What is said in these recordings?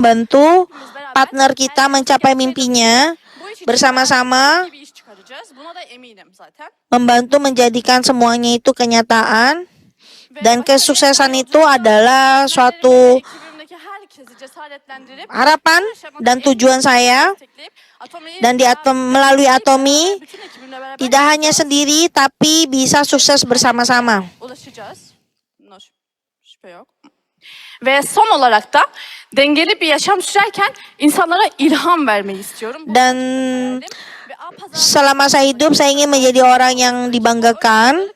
membantu partner kita mencapai mimpinya bersama-sama, membantu menjadikan semuanya itu kenyataan. Dan kesuksesan itu adalah suatu harapan dan tujuan saya. Dan melalui Atomi tidak hanya sendiri tapi bisa sukses bersama-sama. Ve son olarak da dengeli bir yaşam sürerken insanlara ilham vermeyi istiyorum. Dan selama saya hidup saya ingin menjadi orang yang dibanggakan.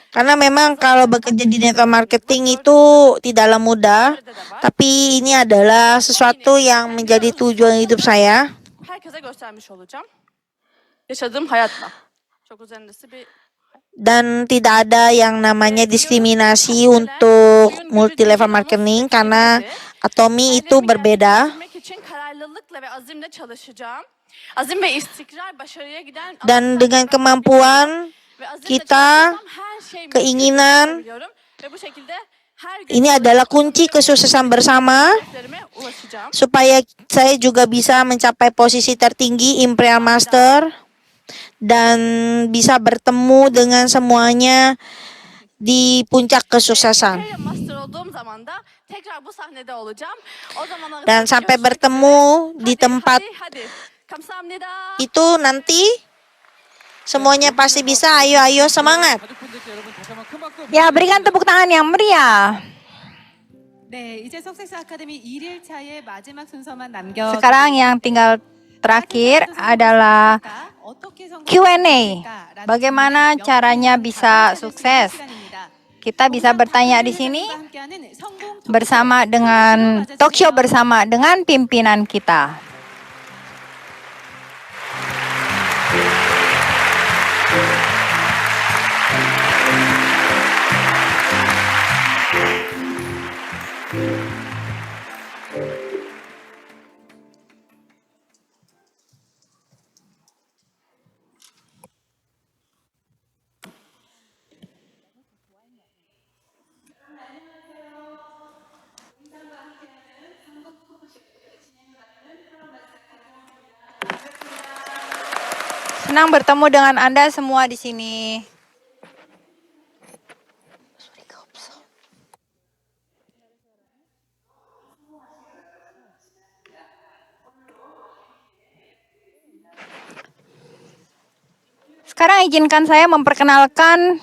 Karena memang kalau bekerja di network marketing itu tidaklah mudah, tapi ini adalah sesuatu yang menjadi tujuan hidup saya. Dan tidak ada yang namanya diskriminasi untuk multi level marketing karena Atomi itu berbeda. Dan dengan kemampuan kita, keinginan, ini adalah kunci kesuksesan bersama, supaya saya juga bisa mencapai posisi tertinggi Imperial Master dan bisa bertemu dengan semuanya di puncak kesuksesan. Dan sampai bertemu di tempat itu nanti, semuanya pasti bisa. Ayo semangat. Ya, berikan tepuk tangan yang meriah. Sekarang yang tinggal terakhir adalah Q&A. Bagaimana caranya bisa sukses? Kita bisa bertanya di sini bersama dengan talkshow bersama dengan pimpinan kita. Senang bertemu dengan Anda semua di sini. Sekarang izinkan saya memperkenalkan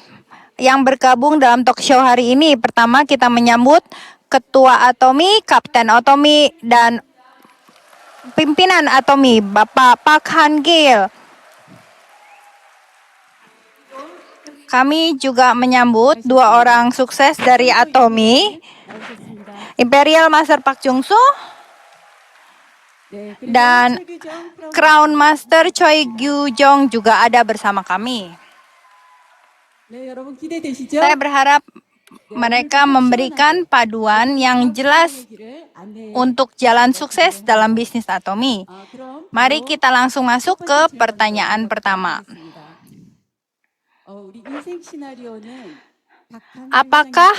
yang bergabung dalam talk show hari ini. Pertama kita menyambut Ketua Atomi, Kapten Atomi, dan Pimpinan Atomi, Bapak Park Han-gil. Kami juga menyambut dua orang sukses dari Atomi, Imperial Master Park Jung-soo dan Crown Master Choi Gyu-jong juga ada bersama kami. Saya berharap mereka memberikan paduan yang jelas untuk jalan sukses dalam bisnis Atomi. Mari kita langsung masuk ke pertanyaan pertama. Apakah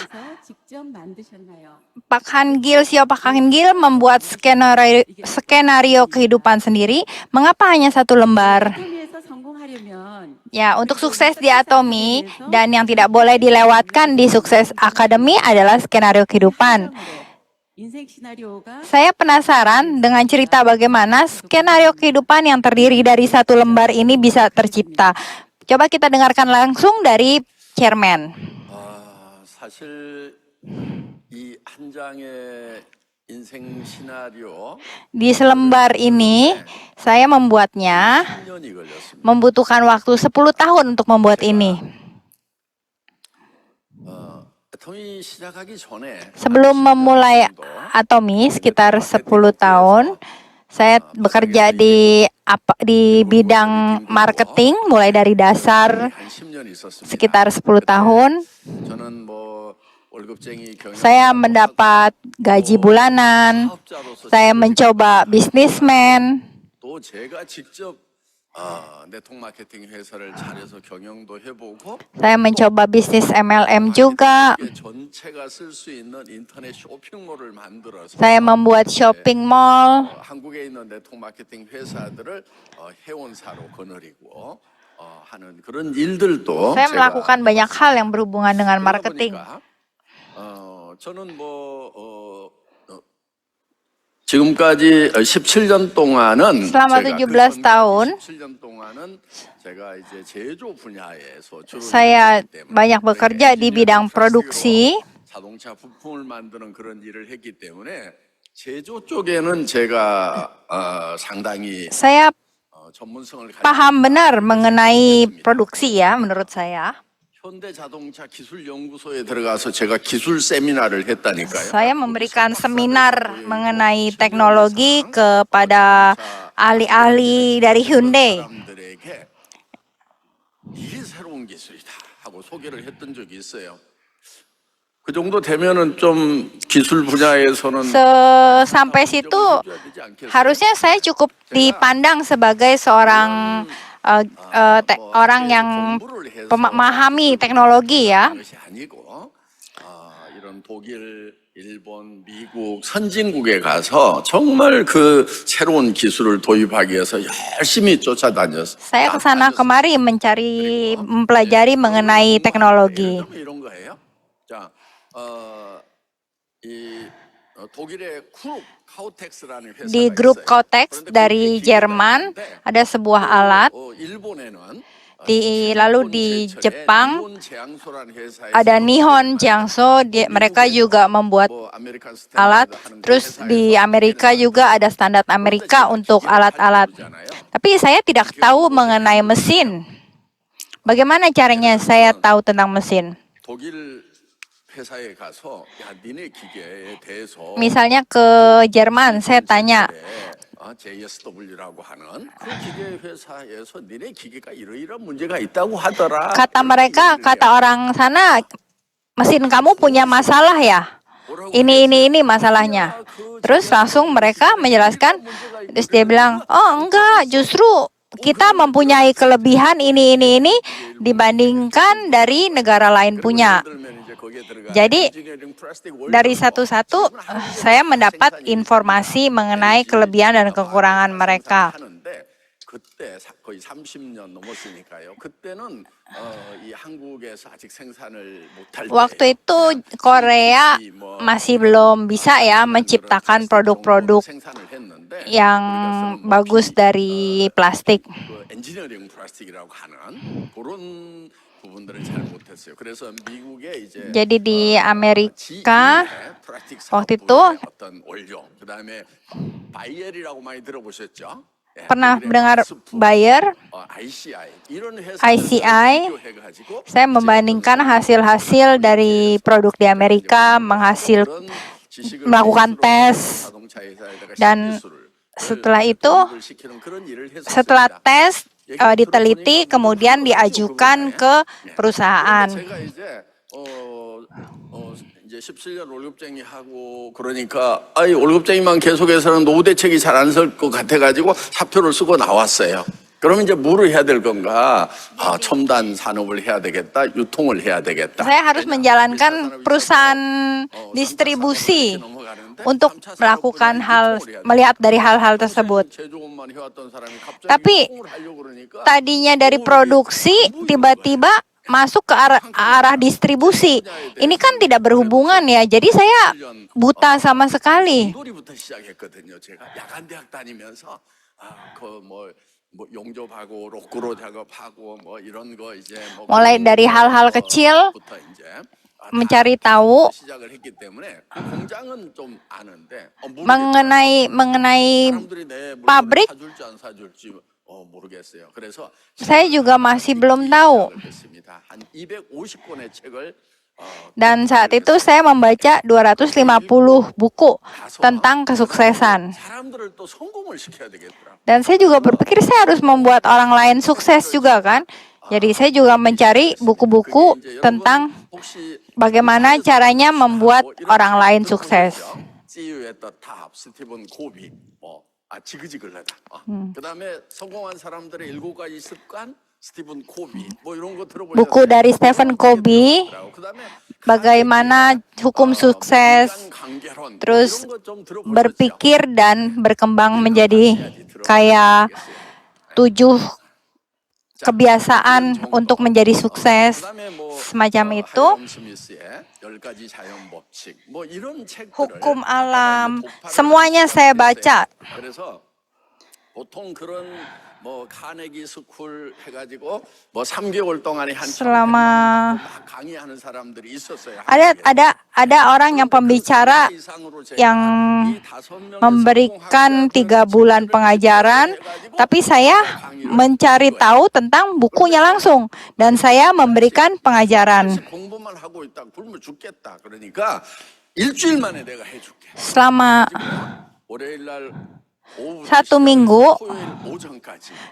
Park Han-gil, CEO Park Han-gil membuat skenario kehidupan sendiri? Mengapa hanya satu lembar? Ya, untuk sukses di Atomi dan yang tidak boleh dilewatkan di Sukses Academy adalah skenario kehidupan. Saya penasaran dengan cerita bagaimana skenario kehidupan yang terdiri dari satu lembar ini bisa tercipta. Coba kita dengarkan langsung dari Chairman. Di selembar ini, saya membuatnya membutuhkan waktu 10 tahun untuk membuat ini. Sebelum memulai Atomi sekitar 10 tahun, saya bekerja di bidang marketing mulai dari dasar sekitar 10 tahun. Saya mendapat gaji bulanan, saya mencoba bisnismen, 네트워크 마케팅 회사를 차려서 경영도 해보고 Saya mencoba bisnis MLM juga. 이게 전체가 쓸 수 있는 인터넷 쇼핑몰을 만들어서 Saya membuat shopping mall. 한국에 있는 네트워크 마케팅 회사들을 회원사로 거느리고 하는 그런 일들도 Saya 제가 melakukan banyak hal yang berhubungan dengan 그러다 marketing. 보니까, 저는 지금까지 17년 동안은 Selama 17 tahun, 17년 동안은 제가 이제 제조 분야에서 주로 saya 일을 했기 때문에 banyak bekerja di bidang produksi. 자동차 부품을 만드는 그런 일을 했기 때문에 제조 쪽에는 제가 상당히 Saya 전문성을 가지고 paham benar mengenai produksi ya, menurut saya. 현대자동차 기술연구소에 들어가서 제가 기술 세미나를 했다니까요. Saya memberikan seminar mengenai teknologi kepada ahli-ahli dari Hyundai. 사람들에게 이게 새로운 기술이다 하고 소개를 했던 적이 있어요. 그 정도 되면은 좀 기술 분야에서는 Sampai situ harusnya saya cukup dipandang sebagai seorang orang yang memahami teknologi ya. 것이 아니고 이런 독일, 일본, 미국 선진국에 가서 정말 그 새로운 기술을 도입하기 위해서 열심히 쫓아다녔어요. Saya ke sana kemari mempelajari mengenai teknologi. 이런 거예요. 자, 독일의 카우텍스라는 회사가 Di grup 있어요. Kotex 그런데 dari 그 기기가 Jerman 있는데 ada sebuah alat. 일본에는 Lalu di Jepang ada Nihon Jiangsu, mereka juga membuat alat. Terus di Amerika juga ada standar Amerika untuk alat-alat. Tapi saya tidak tahu mengenai mesin. Bagaimana caranya saya tahu tentang mesin? Misalnya ke Jerman, saya tanya, JSW라고 하는 그 기계 회사에서 니네 기계가 이러이러한 문제가 있다고 하더라. kata mereka, kata orang sana, mesin kamu punya masalah ya? Ini masalahnya. Terus langsung mereka menjelaskan, terus dia bilang, oh enggak, justru kita mempunyai kelebihan ini dibandingkan dari negara lain punya. Jadi dari satu-satu saya mendapat informasi mengenai kelebihan dan kekurangan mereka. 그때 거의 30년 넘었으니까요. 그때는 이 한국에서 아직 생산을 못할 때 Waktu itu Korea masih belum bisa ya menciptakan produk-produk yang bagus dari plastik. 엔지니어링 플라스틱이라고 하는 그런 부분들을 잘 못했어요. 그래서 미국에 이제 Jadi di Amerika waktu itu 어떤 원료, 그다음에 바이엘이라고 많이 들어보셨죠? pernah mendengar Bayer, ICI. Saya membandingkan hasil-hasil dari produk di Amerika, melakukan tes, dan setelah itu, setelah tes diteliti, kemudian diajukan ke perusahaan. 이제 17년 월급쟁이 하고 그러니까 월급쟁이만 계속해서는 노후 대책이 잘 안 설 것 같아가지고 사표를 쓰고 나왔어요. 그러면 이제 뭐를 해야 될 건가? 첨단 산업을 해야 되겠다, 유통을 해야 되겠다. Saya harus menjalankan perusahaan distribusi untuk melakukan melihat dari hal-hal tersebut. Tapi tadinya dari produksi tiba-tiba masuk ke arah distribusi. Ini kan tidak berhubungan ya. Jadi saya buta sama sekali. Mulai dari hal-hal kecil, mencari tahu mengenai pabrik. Saya juga masih belum tahu. Dan saat itu saya membaca 250 buku tentang kesuksesan. Dan saya juga berpikir saya harus membuat orang lain sukses juga kan. Jadi saya juga mencari buku-buku tentang bagaimana caranya membuat orang lain sukses. 지그지글하다. 그다음에 성공한 사람들의 7가지 습관, 스티븐 코비, 뭐 이런 거 들어보셨나요? Buku dari Stephen Covey, bagaimana hukum sukses, terus berpikir dan berkembang menjadi kayak 7 kebiasaan untuk menjadi sukses, semacam itu. Hukum alam, semuanya saya baca. 그래서 보통 그런 뭐 카네기 스쿨 해가지고 뭐 3개월 동안에 한 Selama 강의하는 사람들이 있었어요. ada orang yang pembicara yang memberikan 3 bulan pengajaran, tapi saya mencari tahu tentang bukunya langsung dan saya memberikan pengajaran. 공부만 하고 있다 굶어 죽겠다. 그러니까 일주일 만에 내가 해줄게. Selama 월요일 날 1 minggu,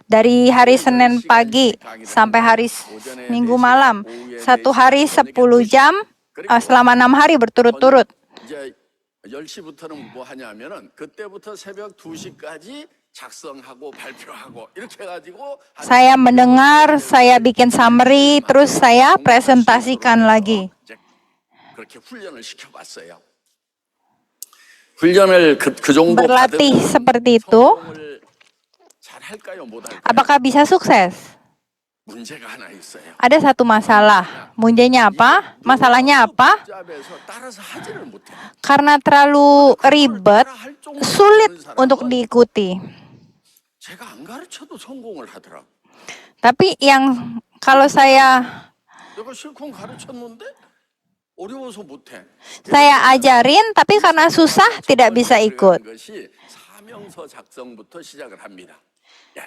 dari hari Senin pagi sampai hari Minggu malam, 1 hari 10 jam, selama 6 hari berturut-turut. 이제 10시부터는 뭐 하냐면은 그때부터 새벽 2시까지 작성하고 발표하고 이렇게 해가지고 Saya mendengar, saya bikin summary, terus saya presentasikan lagi. 그렇게 훈련을 시켜봤어요. 훈련을 그 정도 Berlatih seperti itu, 잘 할까요? 못 할까요? apakah bisa sukses? 문제가 하나 있어요. Ada satu masalah. Munjanya apa? Masalahnya apa? 복잡해서 따라서 하지를 못해. Karena terlalu ribet, sulit untuk diikuti. 제가 안 가르쳐도 성공을 하더라고. Tapi yang kalau saya 내가 실컷 가르쳤는데 어려워서 못해. Saya ajarin, tapi karena susah tidak bisa ikut. 것이 사명서 작성부터 시작을 합니다. 예.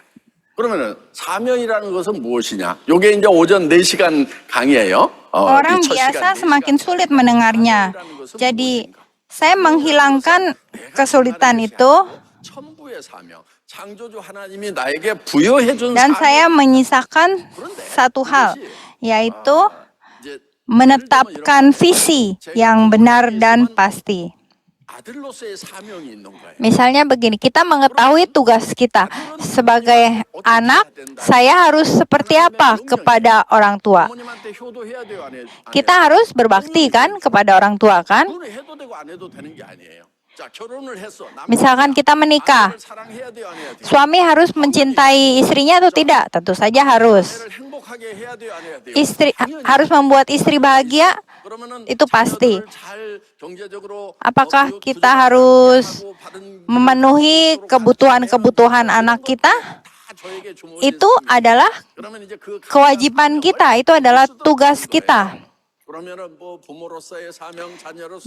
그러면은 사명이라는 것은 무엇이냐? 요게 이제 오전 4시간 강의예요. Orang biasa semakin sulit mendengarnya. Jadi saya menghilangkan kesulitan itu 천부의 사명. 창조주 하나님이 나에게 부여해 준 dan saya menyisakan satu hal, yaitu 이제 menetapkan visi yang benar dan pasti. 아들로서의 사명이 있는 거예요. Misalnya begini, kita mengetahui tugas kita. Sebagai anak, saya harus seperti apa kepada orang tua? 부모님한테 효도해야 돼요, 안 해요? Kita harus berbakti kan kepada orang tua kan? 그거는 해도 되고 안 해도 되는 게 아니에요. 자, 결혼을 했어. Misalkan kita menikah, 아내를 사랑해야 돼요, 안 해야 돼요? suami harus mencintai istrinya atau tidak? Tentu saja harus. 아내를 행복하게 해야 돼요, 안 해야 돼요? Istri harus membuat istri bahagia, 그러면은 itu pasti. 자녀들을 잘 경제적으로 Apakah kita harus memenuhi kebutuhan-kebutuhan anak kita? Itu adalah kewajiban kita, itu adalah tugas kita.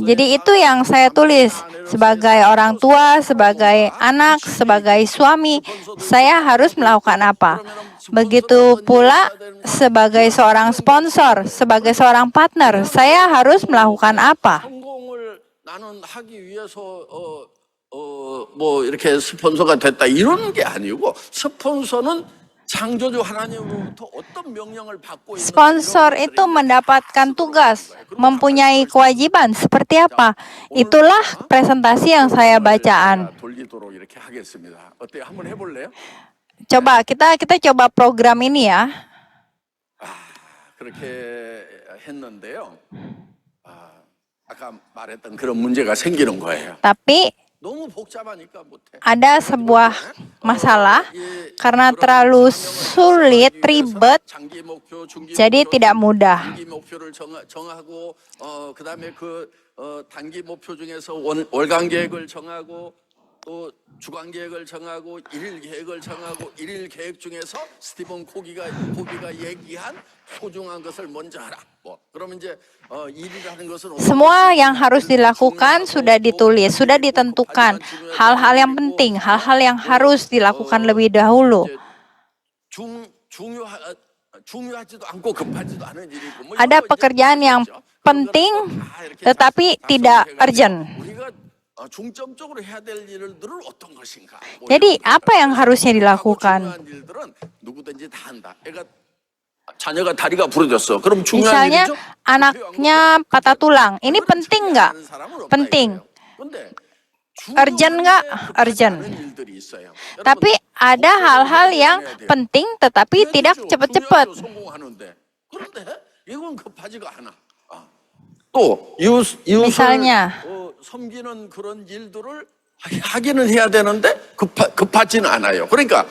Jadi itu yang saya tulis sebagai orang tua, sebagai anak, sebagai suami, saya harus melakukan apa? Begitu pula sebagai seorang sponsor, sebagai seorang partner, saya harus melakukan apa? 나는 하기 위해서 뭐 이렇게 스폰서가 됐다 이런 게 아니고 스폰서는 창조주 하나님으로부터 어떤 명령을 받고 있는 Sponsor itu mendapatkan tugas, mempunyai kewajiban seperti apa? Itulah presentasi yang saya bacaan. 돌리도록 이렇게 하겠습니다. 어때요? 한번 해볼래요? Coba kita coba program ini ya. 그렇게 했는데요. 아까 말했던 그런 문제가 생기는 거예요. Tapi 너무 복잡하니까 못해. ada sebuah masalah karena terlalu sulit, ribet, 장기 목표, 중기 jadi 목표, tidak mudah. 단기 목표를 정하고 그다음에 단기 목표 중에서 월간 계획을 정하고 또 주간 계획을 정하고 일일 계획을 정하고 일일 계획 중에서 스티븐 코비가 얘기한 소중한 것을 먼저 하라. 뭐 그러면 이제 일이라는 것은 Semua yang harus dilakukan sudah ditulis, sudah ditentukan. Hal-hal yang penting, hal-hal yang harus dilakukan lebih dahulu. 중요하지도 않고 급하지도 않은 일이 있고 뭐 Ada pekerjaan yang penting tetapi tidak urgent. 중점적으로 해야 될 일들은 어떤 것인가? Jadi apa yang harusnya dilakukan? 중요한 일들은 누구든지 다 한다. 애가 자녀가 다리가 부러졌어. 그럼 중요한 Misalnya 일이죠? anaknya patah tulang, ini penting nggak? Penting. urgent nggak? Urgent. 않은 일들이 있어요. Tapi ada hal-hal yang penting tetapi tidak cepat-cepat. 성공하는데 그런데 이건 급하지가 않아. 또 이웃을 Misalnya. 섬기는 그런 일들을 하기는 해야 되는데 급하지는 않아요. 그러니까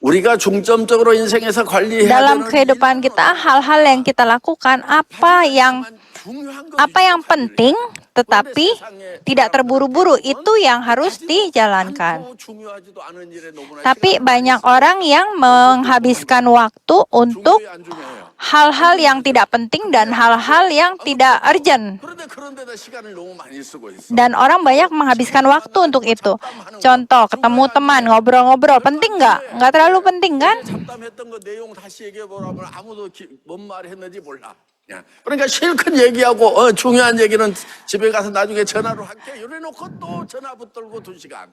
우리가 중점적으로 인생에서 관리해야 Dalam 되는 kehidupan kita, hal-hal yang kita lakukan, apa yang penting tetapi tidak terburu-buru, itu yang harus dijalankan. 중요하지도 않은 일에 너무나 Tapi banyak orang yang menghabiskan waktu untuk 중요해 안 중요해요. hal-hal yang tidak penting dan hal-hal yang tidak urgent. 그런데 그런 데다 시간을 너무 많이 쓰고 있어. Dan orang banyak menghabiskan waktu untuk itu. Contoh, ketemu teman, ngobrol-ngobrol, penting nggak? Nggak terlalu penting kan? 잡담했던 거 내용 다시 얘기해 보라면 아무도 뭔 말 했는지 몰라. 야, 그러니까 실컷 얘기하고 중요한 얘기는 집에 가서 나중에 전화로 할게. 이래놓고 또 전화 붙들고 2시간.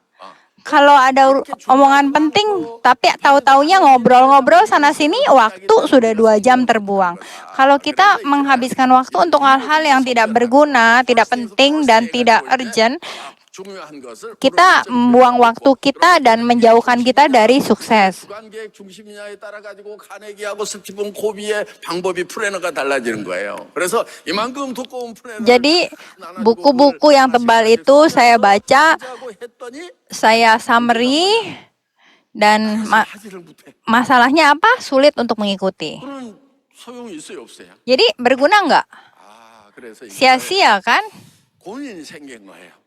Kalau ada omongan penting, tapi tahu-taunya ngobrol-ngobrol sana-sini, waktu sudah 2 jam terbuang. Kalau kita menghabiskan waktu untuk hal-hal yang tidak berguna, tidak penting, dan tidak urgent, 중요한 것을 kita membuang waktu kita dan menjauhkan kita dari sukses. 주간 계획 중심이냐에 따라 가지고 카네기하고 스티븐 코비의 방법이 플래너가 달라지는 거예요. 그래서 이만큼 두꺼운 플래너 Jadi buku-buku yang tebal itu saya baca, 했더니 saya summary, dan 하지를 못해. masalahnya apa? Sulit untuk mengikuti. 그런 소용이 있어요, 없어요? Jadi berguna nggak? 그래서 이게 Sia-sia kan? 고민이 생긴 거예요.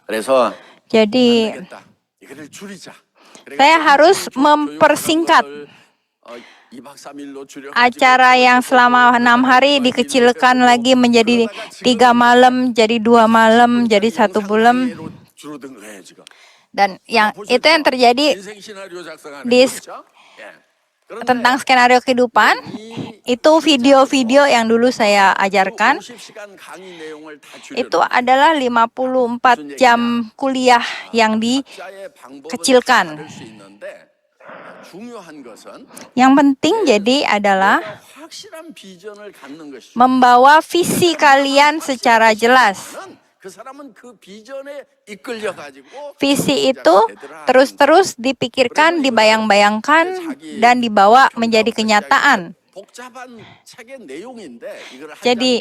그래서 Jadi 안 되겠다. 이거를 줄이자. saya harus mempersingkat acara yang selama 6 hari dikecilkan lagi menjadi 3 malam, jadi 2 malam, jadi 1 bulan. Dan itu yang terjadi tentang skenario kehidupan. Itu video-video yang dulu saya ajarkan. Itu adalah 54 jam kuliah yang dikecilkan. Yang penting jadi adalah membawa visi kalian secara jelas. Visi itu terus-terus dipikirkan, dibayang-bayangkan, dan dibawa menjadi kenyataan. Jadi,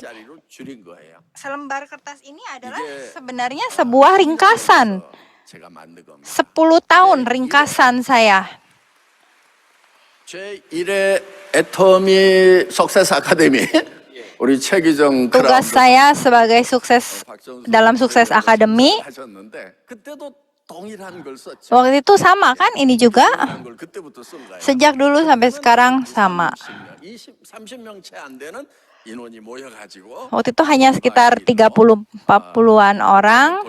selembar kertas ini adalah sebenarnya sebuah ringkasan. 10 tahun ringkasan saya. 제1회 애터미 석세스 아카데미 우리 최기정 Tugas saya sebagai sukses dalam Sukses Academy. Waktu itu sama kan, ini juga. Sejak dulu sampai sekarang sama. Waktu itu hanya sekitar 30-40an orang.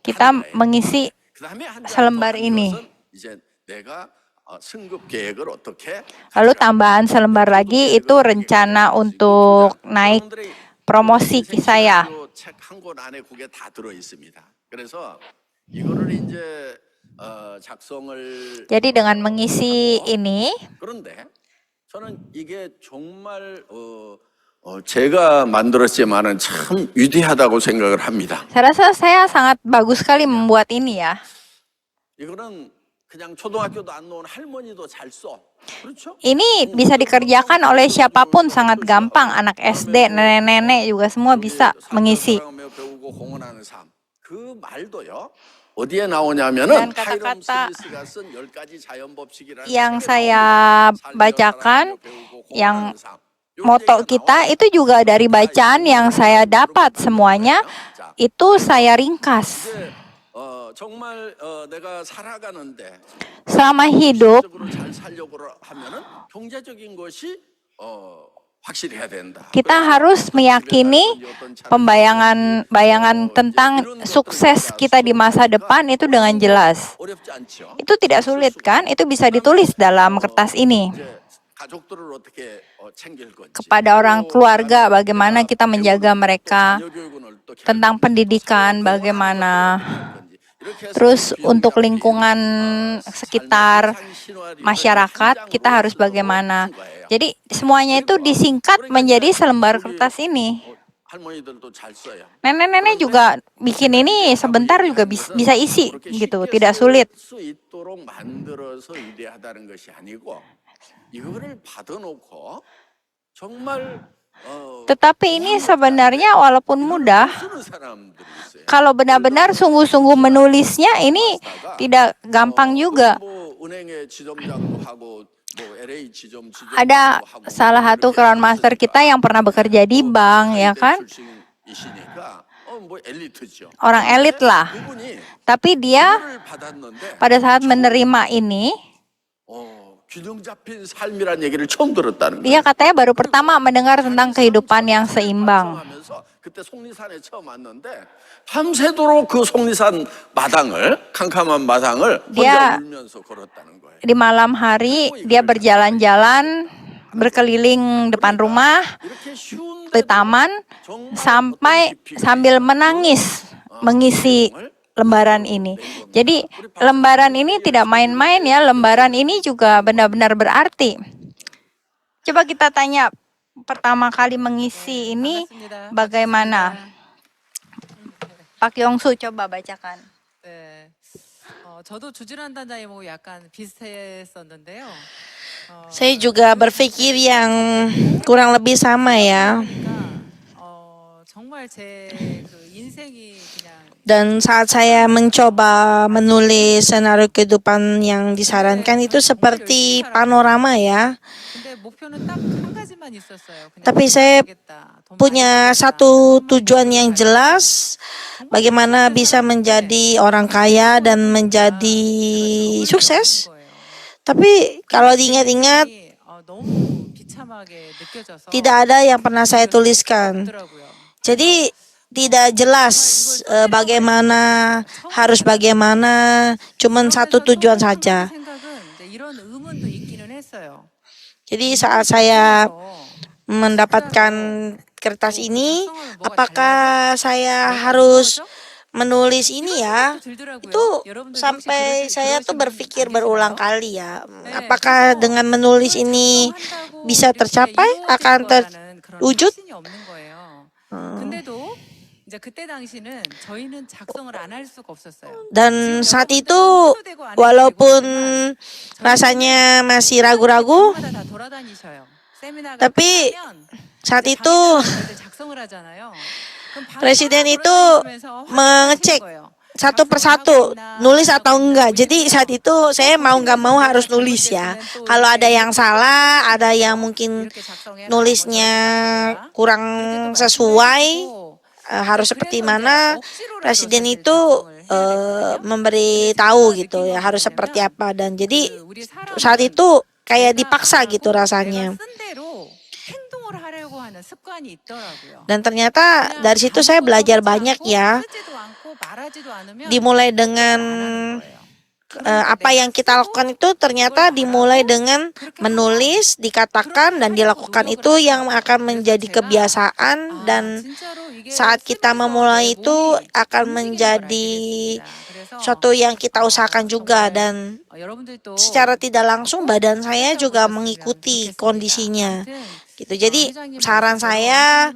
Kita mengisi selembar ini. Lalu tambahan selembar lagi itu rencana untuk naik promosi saya. Jadi dengan mengisi ini, 제가 만들었지만은 참 위대하다고 생각을 합니다. saya rasa saya sangat bagus sekali membuat ini ya. 이거는 그냥 초등학교도 안 나온 할머니도 잘 써. 그렇죠? Ini bisa dikerjakan oleh siapapun, sangat gampang. Anak SD, nenek-nenek juga semua bisa mengisi. 그 말도요. 어디에 나오냐면은 Dan kata-kata yang saya bacakan, yang moto kita itu juga dari bacaan yang saya dapat, semuanya itu saya ringkas. 정말 내가 살아가는데 Selama hidup 잘 살려고 하면은 경제적인 것이 확실히 해야 된다. kita harus meyakini bayangan tentang sukses kita di masa depan itu dengan jelas. 어렵지 않죠? Itu tidak sulit kan? Itu bisa ditulis dalam kertas ini. 가족들을 어떻게 챙길 건지. Kepada orang keluarga, bagaimana kita menjaga mereka, tentang pendidikan, bagaimana. Terus untuk lingkungan sekitar masyarakat, kita harus bagaimana. Jadi semuanya itu disingkat menjadi selembar kertas ini. 할머니들도 잘 써요. Nenek-nenek juga bikin ini sebentar juga bisa isi 그렇게 gitu, 쉽게 tidak sulit. 쓸 수 있도록 만들어서 이래하다는 것이 아니고 이거를 받아놓고 정말 Tetapi ini sebenarnya walaupun mudah, 쓰는 사람들이 있어요. kalau benar-benar sungguh-sungguh menulisnya ini tidak gampang juga. 뭐 은행의 지점장도 하고 뭐 LA 지점 Ada salah satu crown master kita yang pernah bekerja di bank, ya kan? 출신이시니까 뭐 엘리트죠. Orang elit lah. 그분이 Tapi dia 그거를 받았는데 pada saat menerima ini, 균형 잡힌 삶이란 얘기를 처음 들었다는 거예요. dia katanya baru pertama mendengar tentang kehidupan yang seimbang. 하면서 그때 속리산에 처음 왔는데 밤새도록 그 속리산 마당을 캄캄한 마당을 Dia- 혼자 울면서 걸었다는 거예요. Di malam hari dia berjalan-jalan berkeliling depan rumah 이렇게 쉬운 di taman sampai sambil menangis mengisi lembaran ini. Jadi lembaran ini tidak main-main ya, lembaran ini juga benar-benar berarti. Coba kita tanya pertama kali mengisi ini bagaimana? Pak Yongsu coba bacakan. 네. 저도 주진한단장이 뭐 약간 비슷했었는데요. Saya juga berpikir yang kurang lebih sama ya. 정말 제 그 인생이 그냥 Dan saat saya mencoba menulis senario kehidupan yang disarankan itu seperti panorama ya. 근데 목표는 딱 한 가지만 있었어요. 그냥 Tapi saya 되겠다. 돈 punya 많이 satu tujuan yang jelas, bagaimana bisa menjadi orang kaya dan menjadi sukses. 거예요. Tapi kalau diingat-ingat, 너무 비참하게 느껴져서 tidak ada yang pernah saya tuliskan. 더라고요. Jadi tidak jelas harus bagaimana, cuman satu tujuan saja. 생각은 이제 이런 의문도 있기는 했어요. Jadi saat saya 그래서 mendapatkan kertas ini, apakah saya harus menulis ini ya? Itu sampai saya tuh berpikir berulang kali ya, apakah dengan menulis ini bisa tercapai, akan terwujud? 근데도 이제 그때 당시는 저희는 작성을 안 할 수가 없었어요. Dan saat itu walaupun rasanya masih ragu-ragu, 다 돌아다니셔요. 세미나가 tapi 끝나면 saat 이제 itu 자기들 작성을 하잖아요. 그럼 바로 presiden itu 돌아다니시면서 mengecek 확인하시는 거예요. satu persatu nulis atau enggak. Jadi saat itu saya mau nggak mau harus nulis ya. Kalau ada yang salah, ada yang mungkin 이렇게 작성해라. nulisnya kurang sesuai, harus seperti mana, presiden itu memberi tahu gitu ya, harus seperti apa. Dan jadi saat itu kayak dipaksa gitu rasanya. 쓴 대로 행동을 하려고 하는 습관이 있더라고요. Dan ternyata dari situ saya belajar banyak ya. 쓰지도 않고 말하지도 않으면 Dimulai dengan apa yang kita lakukan itu ternyata dimulai dengan menulis, dikatakan dan dilakukan itu yang akan menjadi kebiasaan, dan saat kita memulai itu akan menjadi suatu yang kita usahakan juga, dan secara tidak langsung badan saya juga mengikuti kondisinya gitu. Jadi saran saya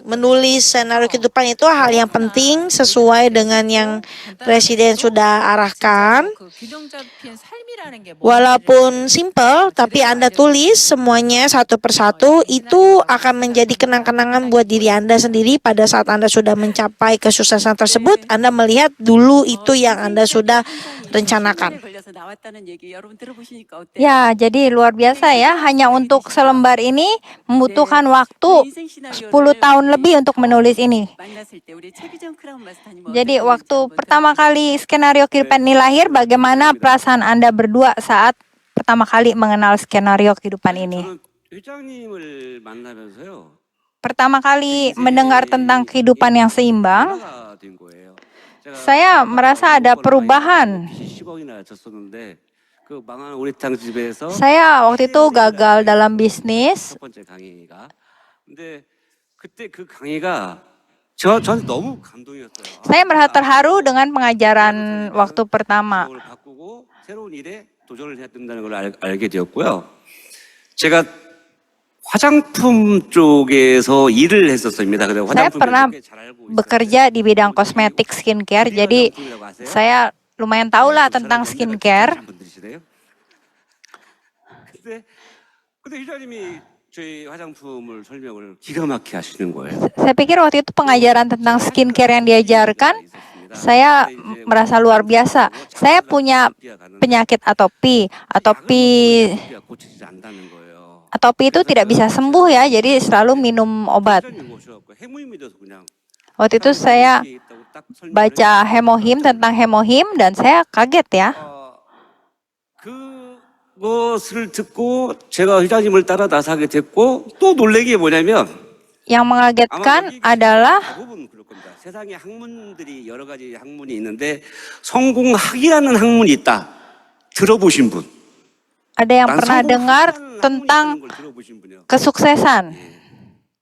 menulis senario kehidupan itu hal yang penting sesuai dengan yang presiden sudah arahkan. Walaupun simple, tapi Anda tulis semuanya satu persatu, itu akan menjadi kenang-kenangan buat diri Anda sendiri. Pada saat Anda sudah mencapai kesuksesan tersebut, Anda melihat dulu itu yang Anda sudah rencanakan. Ya, jadi luar biasa ya. Hanya untuk selembar ini membutuhkan waktu 10 tahun lebih untuk menulis ini. Jadi waktu pertama kali skenario kehidupan ini lahir, bagaimana perasaan Anda berdua saat pertama kali mengenal skenario kehidupan ini? 회장님을 만나면서요. Pertama kali mendengar tentang kehidupan yang seimbang, 변화가 된 거예요. 제가 saya merasa ada perubahan. 빚이 10억이나 졌었는데 그 망한 오리탕 집에서 Saya waktu itu gagal dalam bisnis. 첫 번째 강의가. 근데 그때 그 강의가 저한테 너무 감동이었어요. Saya merasa terharu dengan pengajaran waktu pertama. 생각을 바꾸고 새로운 일에 도전을 해야 된다는 걸 알게 되었고요. 제가 화장품 쪽에서 일을 했었습니다. 그래서 Saya 화장품 pernah 잘 알고 있어요. bekerja di bidang kosmetik skincare, jadi 화장품이라고 아세요? saya lumayan tahu lah 그 tentang 사람 연배가 skincare. 괜찮으신 분들이시네요. 근데 회장님이 저희 화장품을 설명을 기가 막히게 하시는 거예요. Saya pikir waktu itu pengajaran tentang skincare yang diajarkan, saya merasa luar biasa. Saya punya penyakit atopi. 고치지 않는다는 거예요. Atopi itu tidak bisa sembuh ya, jadi selalu minum obat. 회장님 오셔갖고 해무임이 돼서 그냥 Waktu itu saya baca hemohim tentang hemohim dan saya kaget ya. 그것을 듣고 제가 회장님을 따라 나서게 됐고 또 놀란 게 뭐냐면 Yang mengagetkan adalah 대부분 그럴 겁니다. 세상에 학문들이 여러 가지 학문이 있는데 성공학이라는 학문이 있다. 들어보신 분? ada yang pernah dengar tentang 걸 들어보신 분이요? kesuksesan.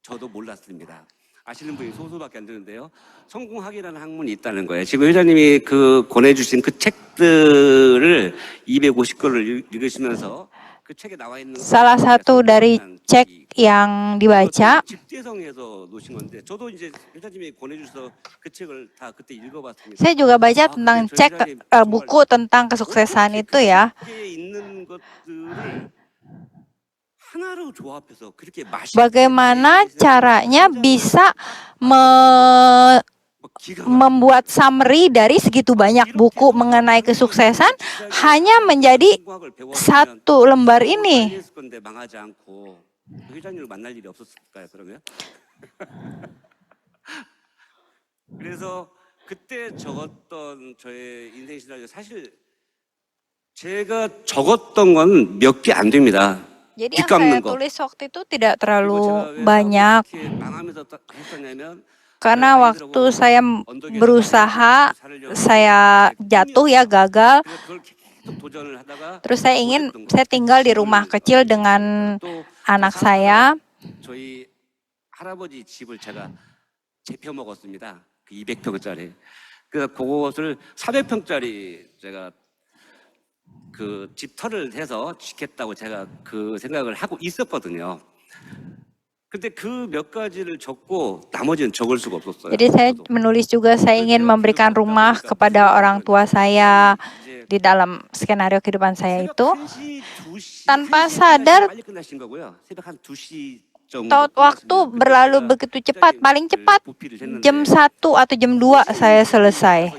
저도 몰랐습니다. 아시는 분이 소수밖에 안 되는데요. 성공학이라는 학문이 있다는 거예요. 지금 회장님이 그 권해주신 그 책들을 250권을 읽으시면서 그 책에 나와 있는 Salah satu dari cek yang dibaca, 집대성에서 놓으신 건데 저도 이제 회장님이 권해주셔서 그 책을 다 그때 읽어봤습니다. saya juga baca tentang buku tentang kesuksesan itu ya. 있는 것들을 하나로 조합해서 그렇게 맛있게 Bagaimana caranya bisa membuat summary dari segitu banyak buku mengenai kesuksesan hanya menjadi satu lembar ini. 망하지 않고 회장님을 만날 일이 없었을까요, 그러면? 그래서 그때 적었던 저의 인생 시나리오 사실 제가 적었던 건 몇 개 안 됩니다. Jadi yang saya tulis waktu itu tidak terlalu banyak. Karena waktu saya berusaha, saya jatuh ya, gagal. Terus saya tinggal di rumah kecil dengan anak saya. 저희 할아버지 집을 제가 재펴 먹었습니다. 그 200평짜리. 그 그것을 400평짜리 제가 그 집터를 해서 짓겠다고 제가 그 생각을 하고 있었거든요. 근데 그 몇 가지를 적고 나머지는 적을 수가 없었어요. Jadi saya menulis juga saya ingin memberikan rumah kepada orang tua saya di dalam skenario kehidupan saya itu. Tanpa sadar, waktu berlalu begitu cepat, paling cepat jam 1 atau jam 2 saya selesai.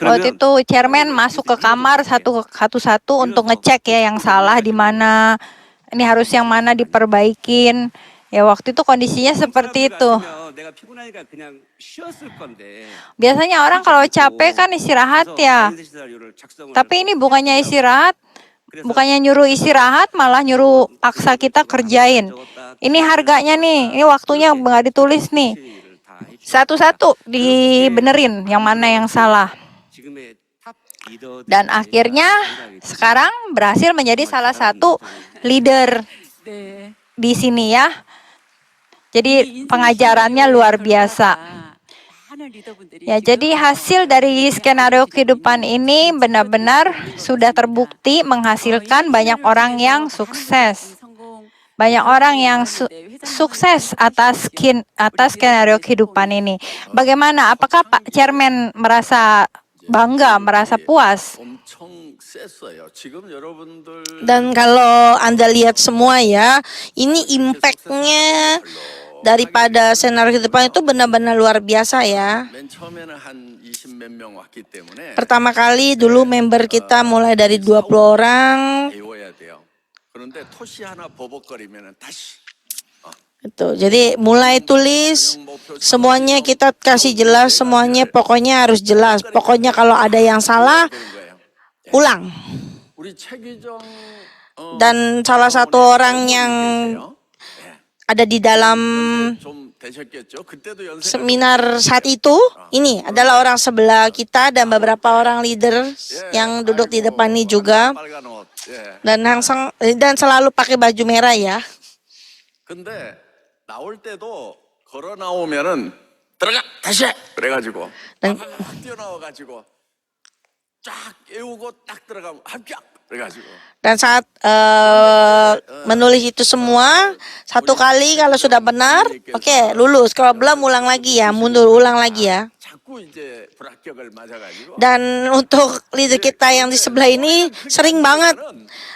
Waktu itu chairman masuk ke kamar satu-satu untuk ngecek ya yang salah di mana, ini harus yang mana diperbaikin. Ya waktu itu kondisinya seperti itu. Biasanya orang kalau capek kan istirahat ya. Tapi ini bukannya istirahat, bukannya nyuruh istirahat, malah nyuruh paksa kita kerjain. Ini harganya nih, ini waktunya nggak ditulis nih. Satu-satu dibenerin yang mana yang salah. Dan akhirnya sekarang berhasil menjadi salah satu leader di sini ya. Jadi pengajarannya luar biasa. Ya, jadi hasil dari skenario kehidupan ini benar-benar sudah terbukti menghasilkan banyak orang yang sukses. Banyak orang yang sukses atas skenario kehidupan ini. Bagaimana? Apakah Pak Chairman merasa bangga, merasa puas? Dan kalau Anda lihat semua ya, ini impact-nya daripada skenario kehidupan itu benar-benar luar biasa ya. Pertama kali dulu member kita mulai dari 20 orang. Itu. Jadi mulai tulis, semuanya kita kasih jelas, semuanya pokoknya harus jelas. Pokoknya kalau ada yang salah, ulang. Dan salah satu orang yang ada di dalam seminar saat itu, ini adalah orang sebelah kita dan beberapa orang leader yang duduk di depan ini juga. Dan selalu pakai baju merah ya. 나올 때도 걸어 나오면은 들어가 다시 해 그래가지고 뛰어나와가지고 쫙 깨우고 딱 들어가면 합격. 그래가지고 Dan saat menulis itu semua, satu kali kalau sudah benar, oke, lulus. Kalau belum, ulang lagi ya, mundur, ulang lagi ya. 자꾸 이제 불합격을 맞아가지고 Dan untuk leader kita yang di sebelah ini sering banget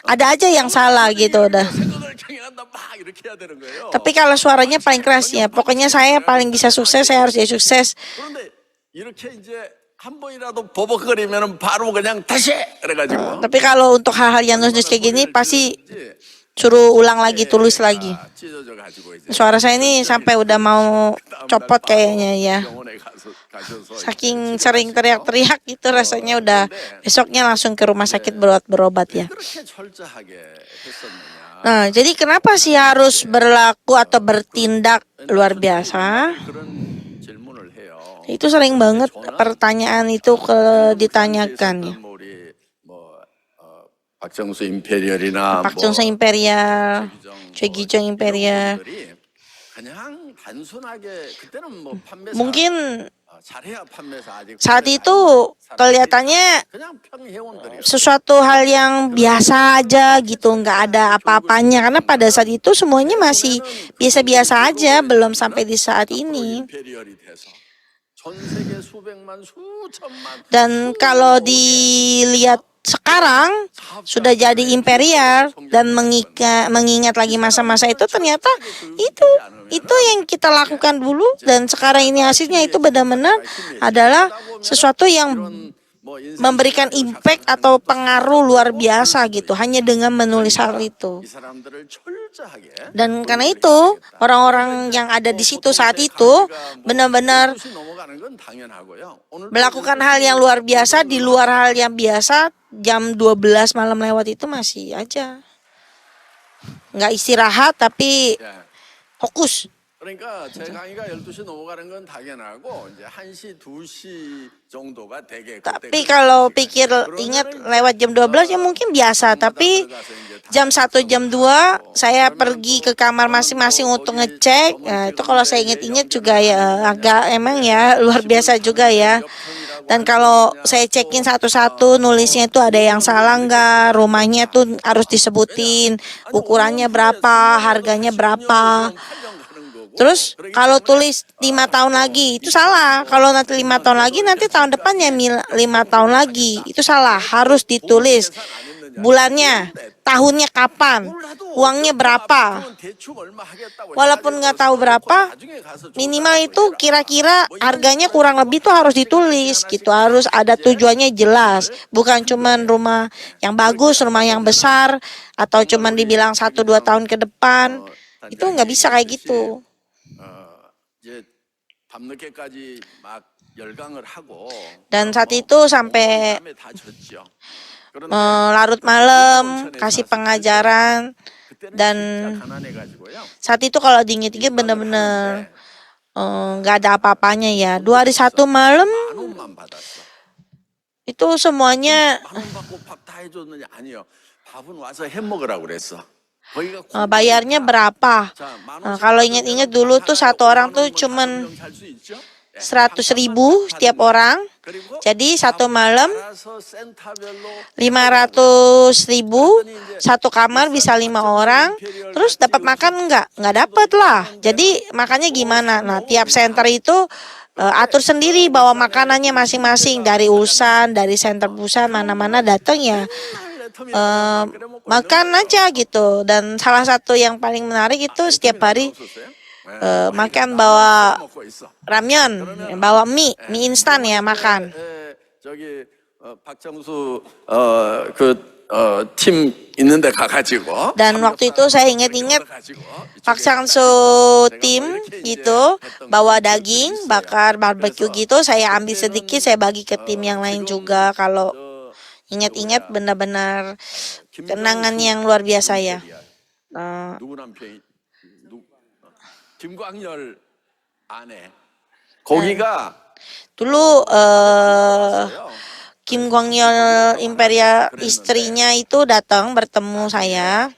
ada aja yang salah gitu udah. 생각을 경영한다 막 이렇게 해야 되는 거예요. Tapi kalau suaranya paling keras ya, pokoknya saya paling bisa sukses, saya harus jadi sukses. 그런데 이렇게 이제 한 번이라도 버벅거리면은 바로 그냥 다시 그래가지고 Tapi kalau untuk hal-hal yang nulis kayak gini pasti suruh ulang lagi, tulis lagi. 찢어져 가지고 이제 Suara saya ini sampai udah mau copot kayaknya ya. 병원에 가셔서 Saking sering teriak-teriak itu rasanya udah besoknya langsung ke rumah sakit berobat ya. 그렇게 철저하게 했었느냐. Nah, jadi kenapa sih harus berlaku atau bertindak luar biasa? 그런 질문을 해요. Itu sering banget pertanyaan itu ditanyakan ya. 뭐 우리 박정수 임페리얼이나 Pak Chung Sa Imperial, Choi Gi-jong Imperial. 그냥 단순하게 그때는 뭐 판매사 Mungkin 잘해야 판매사 아직 saat itu kelihatannya 그냥 평회원들이요. sesuatu hal yang biasa aja gitu, nggak ada apa-apanya. Karena pada saat itu semuanya masih biasa-biasa aja, belum sampai di saat ini. 임페리얼이 돼서 전 세계 수백만 수천만 Dan kalau dilihat sekarang sudah jadi imperial dan mengingat lagi masa-masa itu, ternyata itu yang kita lakukan dulu dan sekarang ini hasilnya itu benar-benar adalah sesuatu yang memberikan impact atau pengaruh luar biasa gitu hanya dengan menulis hal itu. 이 사람들을 철저하게 Dan karena itu orang-orang yang ada di situ saat itu benar-benar 넘어가는 건 당연하고요. 오늘 melakukan hal yang luar biasa di luar hal yang biasa. Jam 12 malam lewat itu masih aja nggak istirahat tapi 예. fokus. 그러니까 제 강의가 12시 넘어가는 건 당연하고 이제 1시, 2시 정도가 되게 Tapi kalau pikir ingat lewat jam 12 ya mungkin biasa, tapi jam 1 jam 2 saya pergi ke kamar masing-masing untuk ngecek. Nah, itu kalau saya ingat-ingat juga ya agak emang ya luar biasa juga ya. Dan kalau saya cekin satu-satu nulisnya itu ada yang salah nggak, rumahnya tuh harus disebutin ukurannya berapa, harganya berapa. Terus kalau tulis 5 tahun lagi itu salah. Kalau nanti 5 tahun lagi, nanti tahun depannya 5 tahun lagi itu salah. Harus ditulis bulannya, tahunnya kapan, uangnya berapa. Walaupun nggak tahu berapa, minimal itu kira-kira harganya kurang lebih tuh harus ditulis gitu. Harus ada tujuannya jelas. Bukan cuman rumah yang bagus, rumah yang besar, atau cuman dibilang 1-2 tahun ke depan. Itu nggak bisa kayak gitu. 이제 밤늦게까지 막 열강을 하고 Dan saat itu sampai 밤에 다 졌죠. larut malam kasih pengajaran. Dan 가난해가지고요. saat itu kalau diinget-inget bener-bener nggak ada apa-apanya ya. 2 hari 1 malam 만 원만 받았어. itu semuanya 만 원 받고 밥 다 해줬느냐? 아니요. 밥은 와서 해 먹으라고 그랬어. 거기가 bayarnya berapa. 자, 만 Nah, 원 kalau inget-inget dulu tuh satu orang tuh cuman 100.000 setiap orang. Jadi satu malam 500.000, satu kamar bisa 5 orang. Terus dapat makan nggak dapat lah. Jadi makannya gimana? Nah, tiap center itu atur sendiri bawa makanannya masing-masing dari Ulsan, dari center pusat mana-mana datang ya. Makan aja gitu. Dan salah satu yang paling menarik itu setiap hari makan bawa ramyeon, bawa mie instan ya makan. 저기 박정수 그팀 있는데 가가지고. Dan waktu itu saya ingat-ingat Pak Chang-soo tim gitu bawa daging bakar barbeque gitu, saya ambil sedikit saya bagi ke tim yang lain juga. Kalau ingat-ingat benar-benar kenangan yang luar biasa ya. 누구 남편이 김광열 아내 거기가 Dulu Kim Kwang-yeol Imperial istrinya itu datang bertemu saya.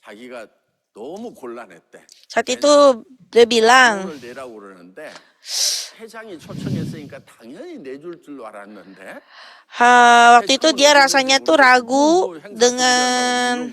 자기가 너무 곤란했대. Saat itu dia bilang 돈을 내라고 그러는데 회장이 초청했으니까 당연히 내줄 줄 알았는데 Waktu itu dia rasanya tuh ragu dengan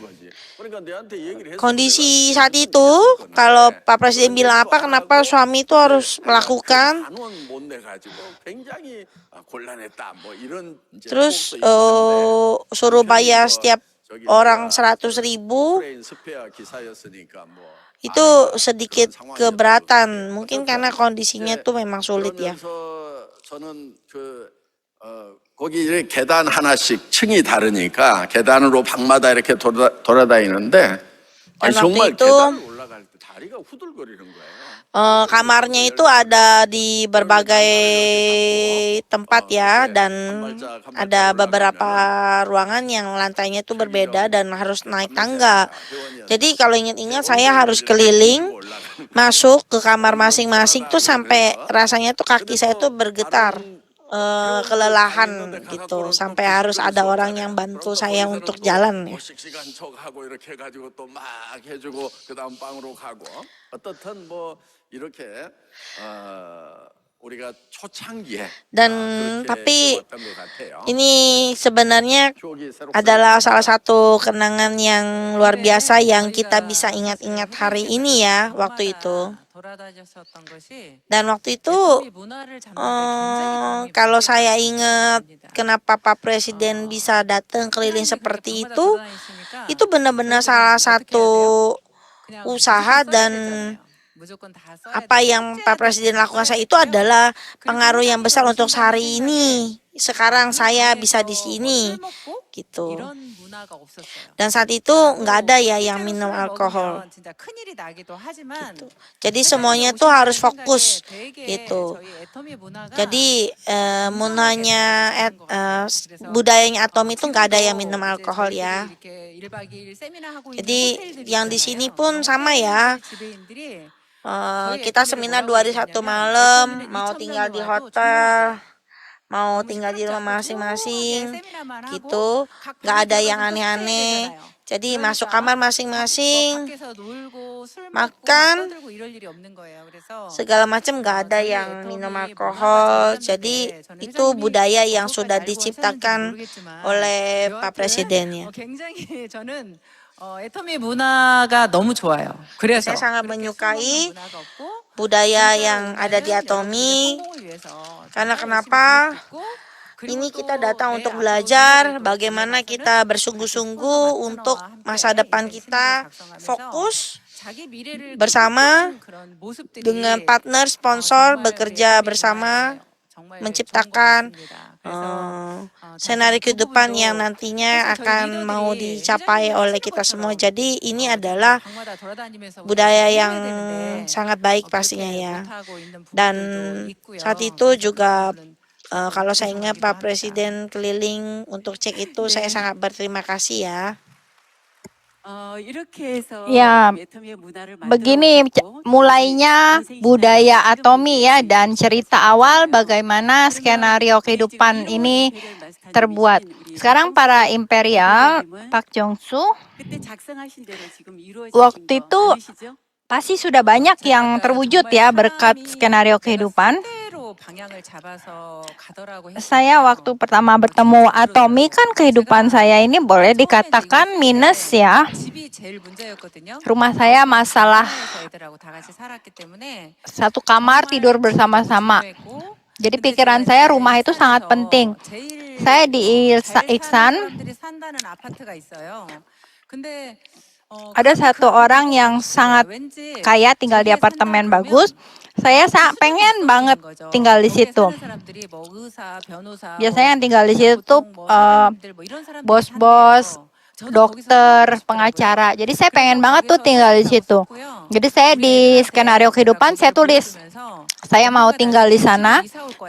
그러니까 내한테 얘기를 했어. kondisi saat itu. Kalau Pak Presiden bilang apa, kenapa suami itu harus melakukan. 단원 못 내가지고 굉장히 곤란했다. 뭐 이런 이제 Terus 속도 있는데 suruh bayar 뭐 setiap 저기 orang 뭐야, 100.000. 우크라이나 스페어 기사였으니까 뭐 Itu sedikit keberatan. Mungkin karena kondisinya tuh memang sulit ya. 그러면서 저는 거기 이제 계단 하나씩 층이 다르니까 계단으로 방마다 이렇게 돌아다니는데 아니, waktu 정말 itu, 계단을 올라갈 때 다리가 후들거리는 거예요. Kamarnya itu ada di berbagai tempat ya, dan ada beberapa ruangan yang lantainya itu berbeda dan harus naik tangga. Jadi kalau ingat-ingat saya harus keliling masuk ke kamar masing-masing tuh sampai rasanya tuh kaki saya tuh bergetar, kelelahan gitu, sampai harus ada orang yang bantu saya untuk jalan ya. 시간 척하고 이렇게 해가지고 또 막 해주고 그다음 방으로 가고 어떻든 뭐 이렇게 우리가 초창기에 Dan tapi ini sebenarnya adalah salah satu kenangan yang luar biasa yang kita bisa ingat-ingat hari ini ya, waktu itu. 돌아다녔었던 것이 Dan waktu itu 애터미 문화를 잡는 데 굉장히 도움이 kalau 많이 saya 됐다고 ingat 생각합니다. kenapa Pak Presiden bisa datang keliling 사람들이 그렇게 seperti 방마다 itu 돌아다니시니까 benar-benar 저희들은 salah 어떻게 해야 satu 돼요? 그냥 usaha 무조건 써야 dan 되잖아요. 무조건 다 써야 apa 되고 yang Pak 숙제하듯이 Presiden lakukan 써야 saya itu 되고요. adalah 그리고 pengaruh yang 회장님이 besar untuk 오신다는 hari 생각에 ini. Sekarang 그 saya bisa di 방에서 sini 술 먹고 gitu. 이런 문화가 없었어요. Dan saat itu nggak ada ya yang 실제로 minum 술을 alkohol. 먹으면 진짜 큰일이 나기도 하지만 Jadi 회장님이 semuanya tuh 오신다는 harus 생각에 fokus 되게 gitu. 저희 애터미 문화가 Jadi 건강하게 되는 것 같아요. 그래서 budayanya Atom itu nggak ada yang 지금도 minum 이제 alkohol 저희들이 ya. 이렇게 1박 2일 세미나 하고 있는 Jadi 호텔들이 yang di 있잖아요. sini pun sama 호텔 ya. 지배인들이 Kita seminar 2 hari 1 malam, mau tinggal di hotel, mau tinggal di rumah masing-masing, gitu. Nggak ada yang aneh-aneh. Jadi masuk kamar masing-masing, makan, segala macam, nggak ada yang minum alkohol. Jadi itu budaya yang sudah diciptakan oleh Pak Presiden ya. 굉장히 저는 애터미 문화가 너무 좋아요. 그래서 Saya sangat menyukai budaya yang ada di Atomi. Karena kenapa? Ini kita datang untuk belajar bagaimana kita bersungguh-sungguh untuk masa depan kita, fokus bersama dengan partner, sponsor, bekerja bersama, menciptakan senario kehidupan yang nantinya akan mau dicapai oleh kita semua. Jadi ini adalah budaya yang sangat baik pastinya ya. Dan saat itu juga kalau saya ingat Pak Presiden keliling untuk cek itu, saya sangat berterima kasih ya. Ya, begini mulainya budaya Atomi ya, dan cerita awal bagaimana skenario kehidupan ini terbuat. Sekarang para imperial, Pak Jongsu, waktu itu pasti sudah banyak yang terwujud ya berkat skenario kehidupan. Saya waktu pertama bertemu Atomi kan kehidupan saya ini boleh dikatakan minus ya. Rumah saya masalah satu kamar tidur bersama-sama. Jadi pikiran saya rumah itu sangat penting. Saya di Iksan, ada satu orang yang sangat kaya tinggal di apartemen bagus. Saya pengen banget tinggal di situ. Biasanya yang tinggal di situ bos-bos, dokter, pengacara. Jadi saya pengen banget tuh tinggal di situ. Jadi saya di skenario kehidupan saya tulis, saya mau tinggal di sana.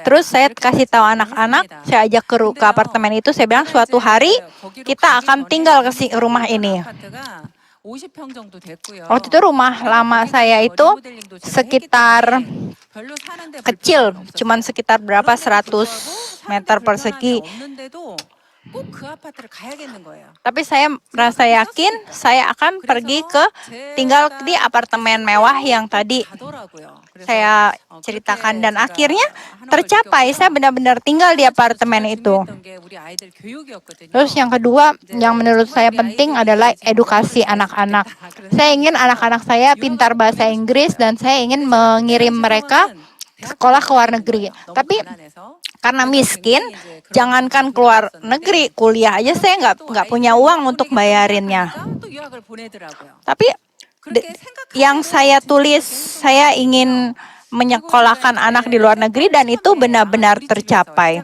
Terus saya kasih tahu anak-anak, saya ajak ke apartemen itu, saya bilang suatu hari kita akan tinggal ke rumah ini. Waktu itu rumah lama saya itu sekitar kecil, cuman sekitar berapa 100 meter persegi. 꼭 그 아파트를 가야겠는 거예요. Tapi saya merasa yakin saya akan pergi ke tinggal di apartemen mewah yang tadi 가더라고요. 그래서 saya ceritakan dan akhirnya tercapai. Saya benar-benar tinggal di apartemen itu. 중요했던 게 우리 아이들 교육이었거든요. Terus yang kedua yang menurut saya penting adalah edukasi anak-anak. Saya ingin anak-anak saya pintar bahasa Inggris dan saya ingin mengirim mereka sekolah ke luar negeri. Tapi karena miskin, jangankan keluar negeri, kuliah aja saya nggak punya uang untuk bayarinnya. 또 유학을 보내더라고요. Tapi yang saya tulis, saya ingin menyekolahkan anak di luar negeri dan itu benar-benar tercapai.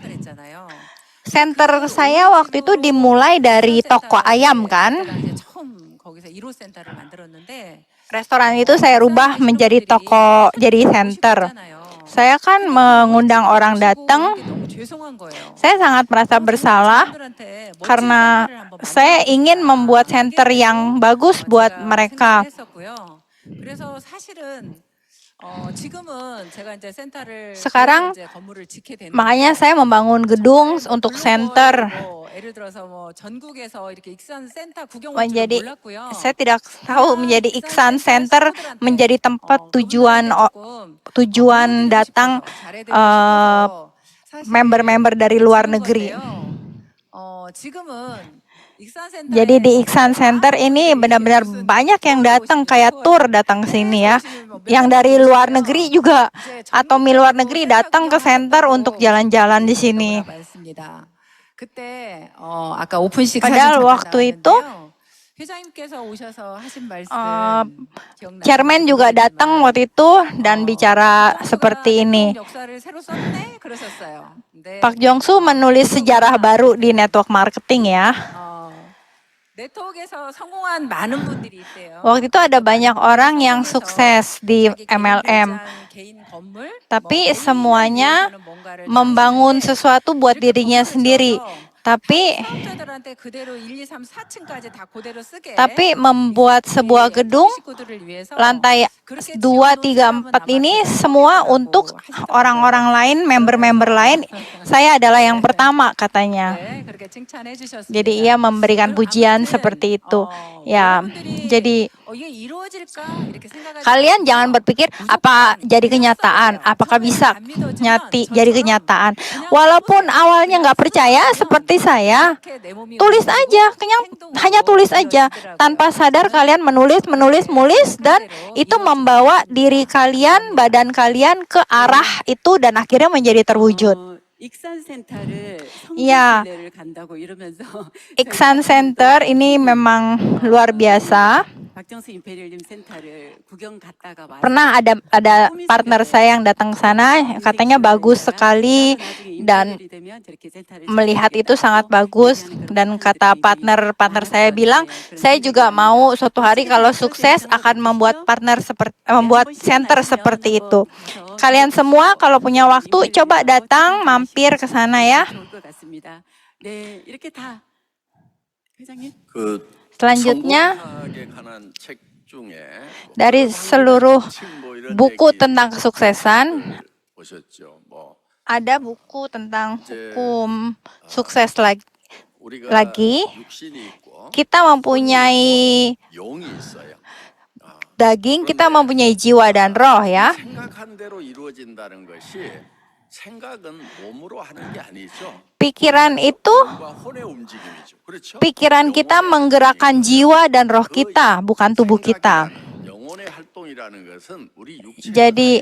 Center saya waktu itu dimulai dari toko ayam kan. 처음 거기서 1호 센터를 만들었는데 Restoran itu saya rubah menjadi toko, jadi center. Saya kan mengundang orang datang. 너무 죄송한 거예요. Saya sangat merasa bersalah karena saya ingin membuat center yang bagus buat mereka. 그래서 사실은 지금은 제가 이제 센터를 Sekarang 이제 건물을 짓게 되는 makanya saya membangun gedung untuk center. 예를 들어서 뭐 전국에서 이렇게 익산 센터 구경 올 줄 Menjadi, 몰랐고요. saya tidak tahu menjadi Iksan Center menjadi tempat tujuan datang member-member dari luar negeri. 지금은 Jadi di Iksan Center ini benar-benar banyak yang datang kayak tour datang ke sini ya. Yang dari luar negeri juga atau luar negeri datang ke center untuk jalan-jalan di sini. 그때 아까 오픈식 Padahal waktu itu 회장님께서 오셔서 하신 말씀 chairman juga datang waktu itu dan bicara seperti ini. 역사를 새로 썼네 그러셨어요. 근데 Pak Jongsu menulis sejarah baru di network marketing ya. 네트워크에서 성공한 많은 분들이 있대요. Waktu itu ada banyak orang yang sukses di MLM. Tapi semuanya membangun sesuatu buat dirinya sendiri. Tapi membuat sebuah gedung lantai 2, 3, 4 ini semua untuk orang-orang lain, member-member lain. Saya adalah yang pertama katanya. Jadi ia memberikan pujian seperti itu. Ya, jadi kalian jangan berpikir apa jadi kenyataan, apakah bisa jadi kenyataan. Walaupun awalnya nggak percaya seperti saya, tulis aja, hanya tulis aja. Tanpa sadar kalian menulis dan itu membawa diri kalian, badan kalian ke arah itu dan akhirnya menjadi terwujud. Ya, Iksan Center ini memang luar biasa. Pernah ada partner saya yang datang ke sana, katanya bagus sekali dan melihat itu sangat bagus. Dan kata partner saya bilang, saya juga mau suatu hari kalau sukses akan membuat membuat center seperti itu. Kalian semua kalau punya waktu coba datang mampir ke sana ya. Selanjutnya dari seluruh buku tentang kesuksesan ada buku tentang hukum sukses lagi. Kita mempunyai daging, kita mempunyai jiwa dan roh ya. Pikiran itu, pikiran kita menggerakkan jiwa dan roh kita, bukan tubuh kita. Jadi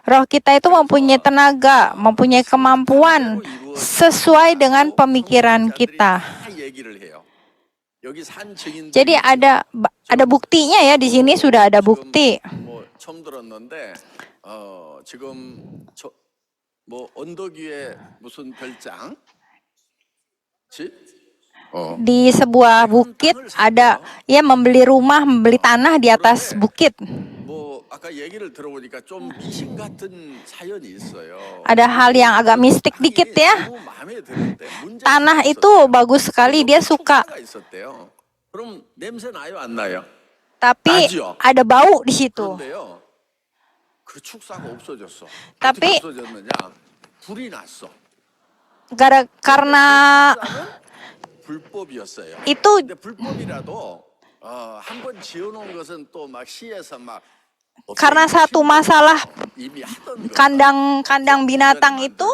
roh kita itu mempunyai tenaga, mempunyai kemampuan sesuai dengan pemikiran kita. Jadi ada buktinya ya, di sini sudah ada bukti. Di sebuah bukit ada ya membeli rumah, membeli tanah di atas bukit. Ada hal yang agak mistik dikit ya. Tanah itu bagus sekali, dia suka. Tapi ada bau di situ. Tapi 불이 났어. karena 불법이었어요. itu 근데 불법이라도 한번 지어놓은 것은 또 막 시에서 막 karena satu masalah 이미 하던 거. kandang binatang itu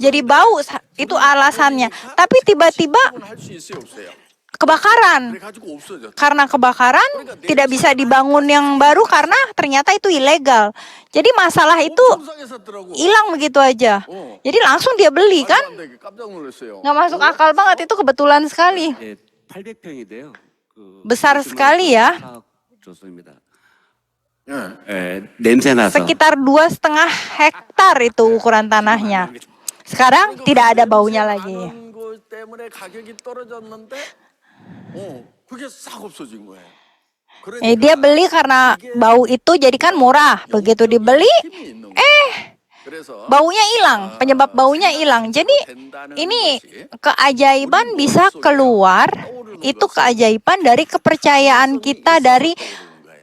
jadi bau, itu alasannya. Tapi tiba-tiba 할수 있어요, 없어요? kebakaran. 그래가지고 없어졌어. Karena kebakaran tidak bisa dibangun yang baru karena ternyata itu ilegal. Jadi masalah itu 상했었더라고. hilang begitu aja. Jadi langsung dia beli kan? 안 돼, 깜짝 놀랐어요. Nggak masuk akal banget, itu kebetulan sekali. 예, 800평인데요. Besar sekali ya. 좋습니다. 예. 예, 냄새 나서. Sekitar 2,5 hektar itu ukuran tanahnya. Sekarang tidak ada baunya lagi. 많은 것 때문에 가격이 떨어졌는데, 그게 싹 없어진 거예요. Dia beli karena bau itu jadi kan murah. Begitu dibeli, baunya hilang. Penyebab baunya hilang. Jadi ini keajaiban bisa keluar. Itu keajaiban dari kepercayaan kita, dari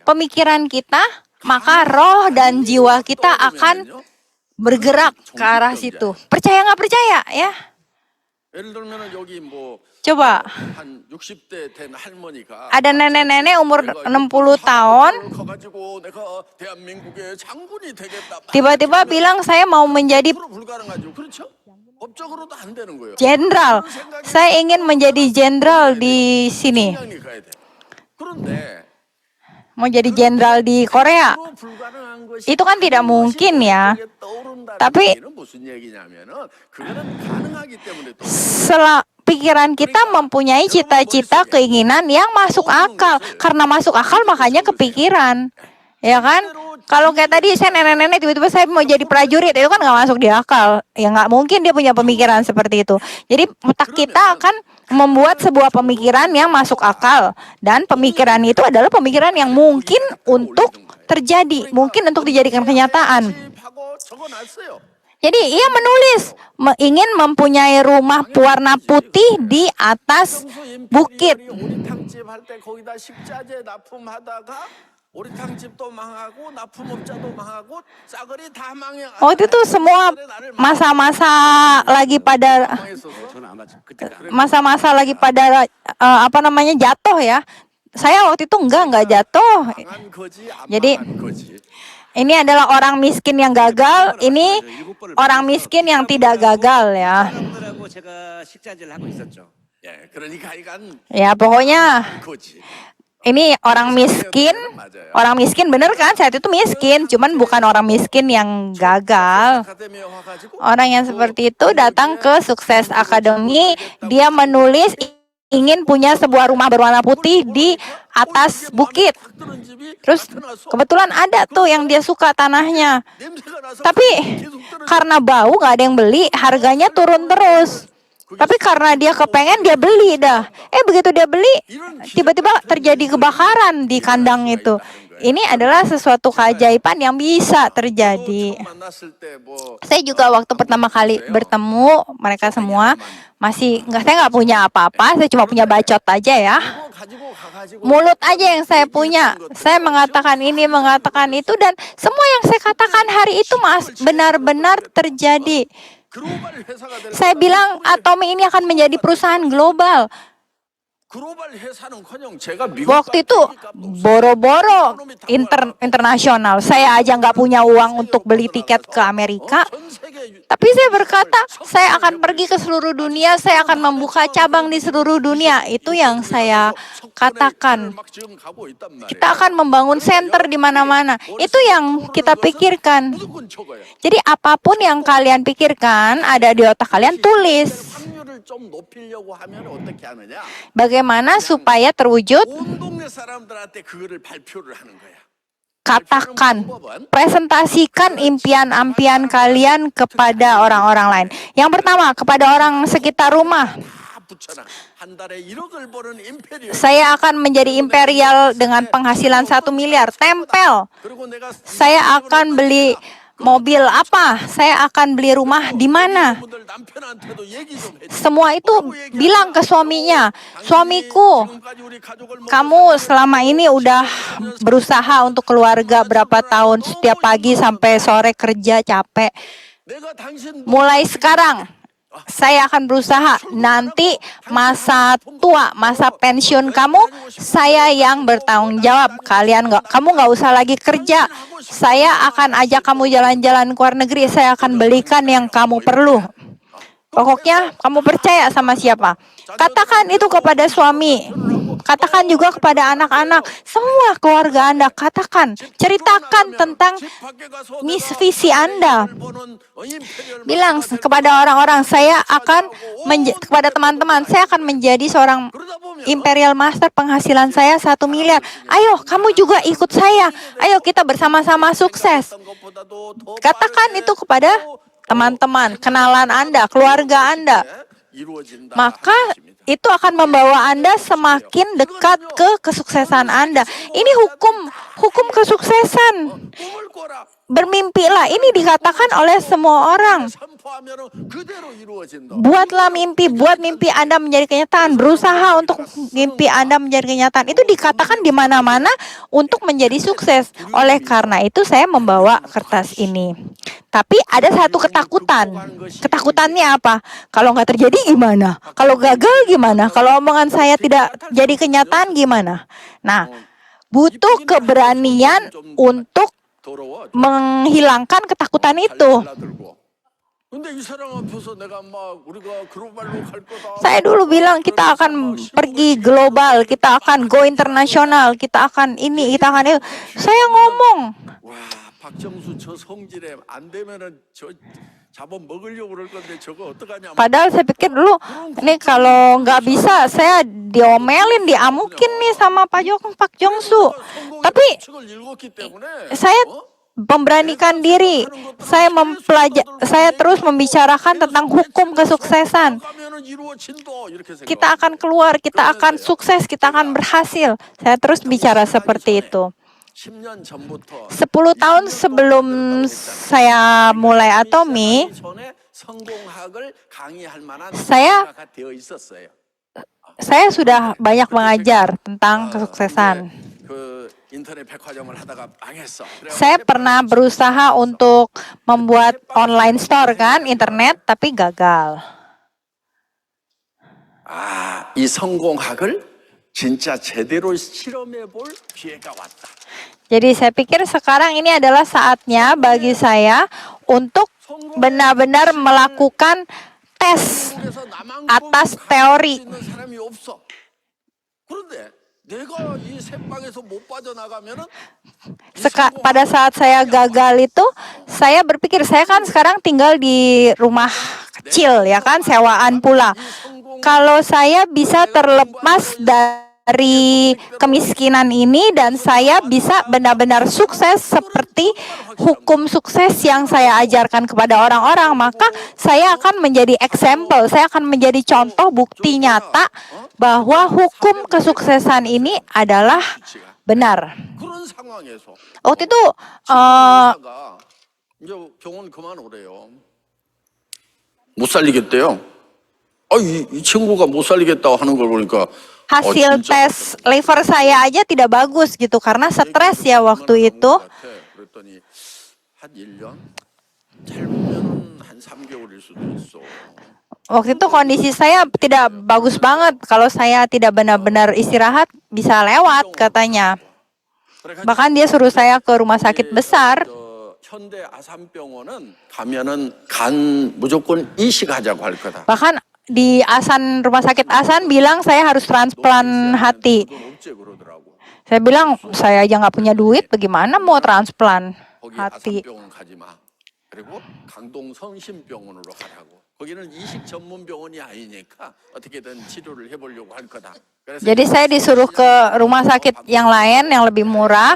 pemikiran kita. Maka roh dan jiwa kita akan bergerak ke arah situ. Percaya nggak percaya ya? 예를 들면은 여기 뭐 Coba, 한 60대 된 할머니가 ada nenek-nenek umur 60 tahun, 가가지고 내가 대한민국의 장군이 되겠다. tiba-tiba bilang saya mau menjadi 불가능하죠. 그렇죠? 법적으로도 안 되는 거예요. jenderal. Saya ingin menjadi jenderal di sini. 당연히 가야 돼. 그런데 Mau jadi jenderal di Korea. 불가능한 것이 Itu kan tidak mungkin ya. Tapi 무슨 얘기냐면은 그거는 가능하기 때문에 또 pikiran kita mempunyai cita-cita, keinginan yang masuk akal. Karena masuk akal makanya kepikiran. Ya kan? Kalau kayak tadi saya nenek-nenek tiba-tiba saya mau jadi prajurit, itu kan nggak masuk di akal. Ya nggak mungkin dia punya pemikiran seperti itu. Jadi otak kita akan membuat sebuah pemikiran yang masuk akal. Dan pemikiran itu adalah pemikiran yang mungkin untuk terjadi. Mungkin untuk dijadikan kenyataan. 하고 적어놨어요. Jadi ia menulis ingin mempunyai rumah warna putih di atas bukit. 오리탕집 할 때 거기다 식자재 납품하다가 오리탕집도 망하고 납품업자도 망하고 싸그리 다 망해. Waktu itu semua masa-masa lagi pada 저는 아마 그때 masa-masa lagi pada apa namanya jatuh ya. Saya waktu itu enggak jatuh. 망한 거지 안 Jadi 망한 거지. ini adalah orang miskin yang gagal, ini orang miskin yang tidak gagal ya. 사람들하고 제가 식자재를 하고 있었죠. 예, 그러니까 이건 Ya pokoknya 거지. ini orang miskin bener kan? Saat itu miskin, cuman bukan orang miskin yang gagal. 아카데미에 와가지고 Orang yang seperti itu datang ke Sukses Academy, dia menulis ingin punya sebuah rumah berwarna putih di atas bukit. 들은 집이 Terus kebetulan ada tuh yang dia suka tanahnya. 냄새가 나서 Tapi 계속 떨어져. karena bau gak ada yang beli, harganya turun terus. Tapi karena dia kepengen, dia beli dah. Begitu dia beli, tiba-tiba terjadi kebakaran di kandang itu. Ini adalah sesuatu keajaiban yang bisa terjadi. 만났을 때 뭐 Saya juga waktu pertama kali bertemu mereka semua saya nggak punya apa-apa, saya cuma punya bacot aja ya. 가지고 가가지고 Mulut aja yang saya punya. Saya mengatakan ini, mengatakan itu, dan semua yang saya katakan hari itu benar-benar terjadi. 글로벌 회사가 될 Saya bilang Atomi ini akan menjadi perusahaan global. 글로벌 회사는커녕 제가 미국 Waktu itu boro-boro internasional. Saya aja nggak punya uang untuk beli tiket ke Amerika. 전 세계 Tapi saya berkata, saya akan pergi ke seluruh dunia, saya akan membuka cabang di seluruh dunia. Itu yang saya katakan. 막 지금 가고 있단 말이에요. Kita akan membangun center di mana-mana. Itu yang kita pikirkan. 무조건 적어요. Jadi apapun yang kalian pikirkan ada di otak kalian, tulis. 확률을 좀 높이려고 하면 어떻게 하느냐? Bagaimana supaya terwujud? 온 동네 사람들한테 그거를 발표를 하는 거야. Katakan, presentasikan impian-impian kalian kepada orang-orang lain. Yang pertama, kepada orang sekitar rumah. 다 붙여놔. 한 달에 1억을 버는 임페리얼. Saya akan menjadi imperial dengan penghasilan 1 miliar. Tempel. 그리고 내가 Saya akan beli mobil apa? Saya akan beli rumah di mana? 분들 남편한테도 얘기 좀 해. Semua itu bilang ke suaminya, suamiku, 지금까지 우리 가족을 뭐 kamu selama ini udah berusaha untuk keluarga berapa tahun, setiap pagi sampai sore kerja capek. 내가 당신 mulai sekarang saya akan berusaha. Nanti masa tua, masa pensiun kamu, saya yang bertanggung jawab. Kamu nggak usah lagi kerja. Saya akan ajak kamu jalan-jalan ke luar negeri. Saya akan belikan yang kamu perlu. Pokoknya kamu percaya sama siapa? Katakan itu kepada suami. Katakan juga kepada anak-anak. Semua keluarga Anda katakan. Ceritakan tentang visi Anda. Bilang kepada orang-orang, kepada teman-teman, saya akan menjadi seorang imperial master, penghasilan saya 1 miliar. Ayo, kamu juga ikut saya. Ayo kita bersama-sama sukses. Katakan itu kepada teman-teman, kenalan Anda, keluarga Anda. Maka itu akan membawa Anda semakin dekat ke kesuksesan Anda. Ini hukum kesuksesan. Bermimpilah, ini dikatakan oleh semua orang. Buat mimpi Anda menjadi kenyataan. Berusaha untuk mimpi Anda menjadi kenyataan. Itu dikatakan di mana-mana untuk menjadi sukses. Oleh karena itu saya membawa kertas ini. Tapi ada satu ketakutan. Ketakutannya apa? Kalau nggak terjadi gimana? Kalau gagal gimana? Kalau omongan saya tidak jadi kenyataan gimana? Nah, butuh keberanian untuk menghilangkan ketakutan itu. Saya dulu bilang kita akan pergi global, kita akan go internasional, kita akan ini, kita akan itu. Saya ngomong, padahal saya pikir dulu, ini kalau nggak bisa, saya diomelin, diamukin nih sama Pak Jongsu. Tapi saya memberanikan diri. Saya terus membicarakan tentang hukum kesuksesan. Kita akan keluar, kita akan sukses, kita akan berhasil. Saya terus bicara seperti itu. 10 tahun sebelum saya mulai Atomy, saya sudah banyak mengajar tentang kesuksesan. Saya pernah berusaha untuk membuat online store internet, tapi gagal. 이 성공학을 진짜 제대로 실험해 볼 기회가 왔다. Jadi saya pikir sekarang ini adalah saatnya bagi saya untuk benar-benar melakukan tes atas teori. Pada saat saya gagal itu, saya berpikir, saya kan sekarang tinggal di rumah kecil, ya kan, sewaan pula. Kalau saya bisa terlepas dari kemiskinan ini dan saya bisa benar-benar sukses seperti hukum sukses yang saya ajarkan kepada orang-orang, maka saya akan menjadi example, saya akan menjadi contoh bukti nyata bahwa hukum kesuksesan ini adalah benar. Waktu itu 못 살리겠대요. 이 친구가 못 살리겠다고 하는 걸 보니까 hasil tes liver saya aja tidak bagus gitu karena stres ya waktu itu. Waktu itu kondisi saya tidak bagus banget. Kalau saya tidak benar-benar istirahat bisa lewat katanya. Bahkan dia suruh saya ke rumah sakit besar. Bahkan di rumah sakit Asan bilang saya harus transplant hati. Saya bilang saya aja nggak punya duit, bagaimana mau transplant hati? Jadi saya disuruh ke rumah sakit yang lain yang lebih murah.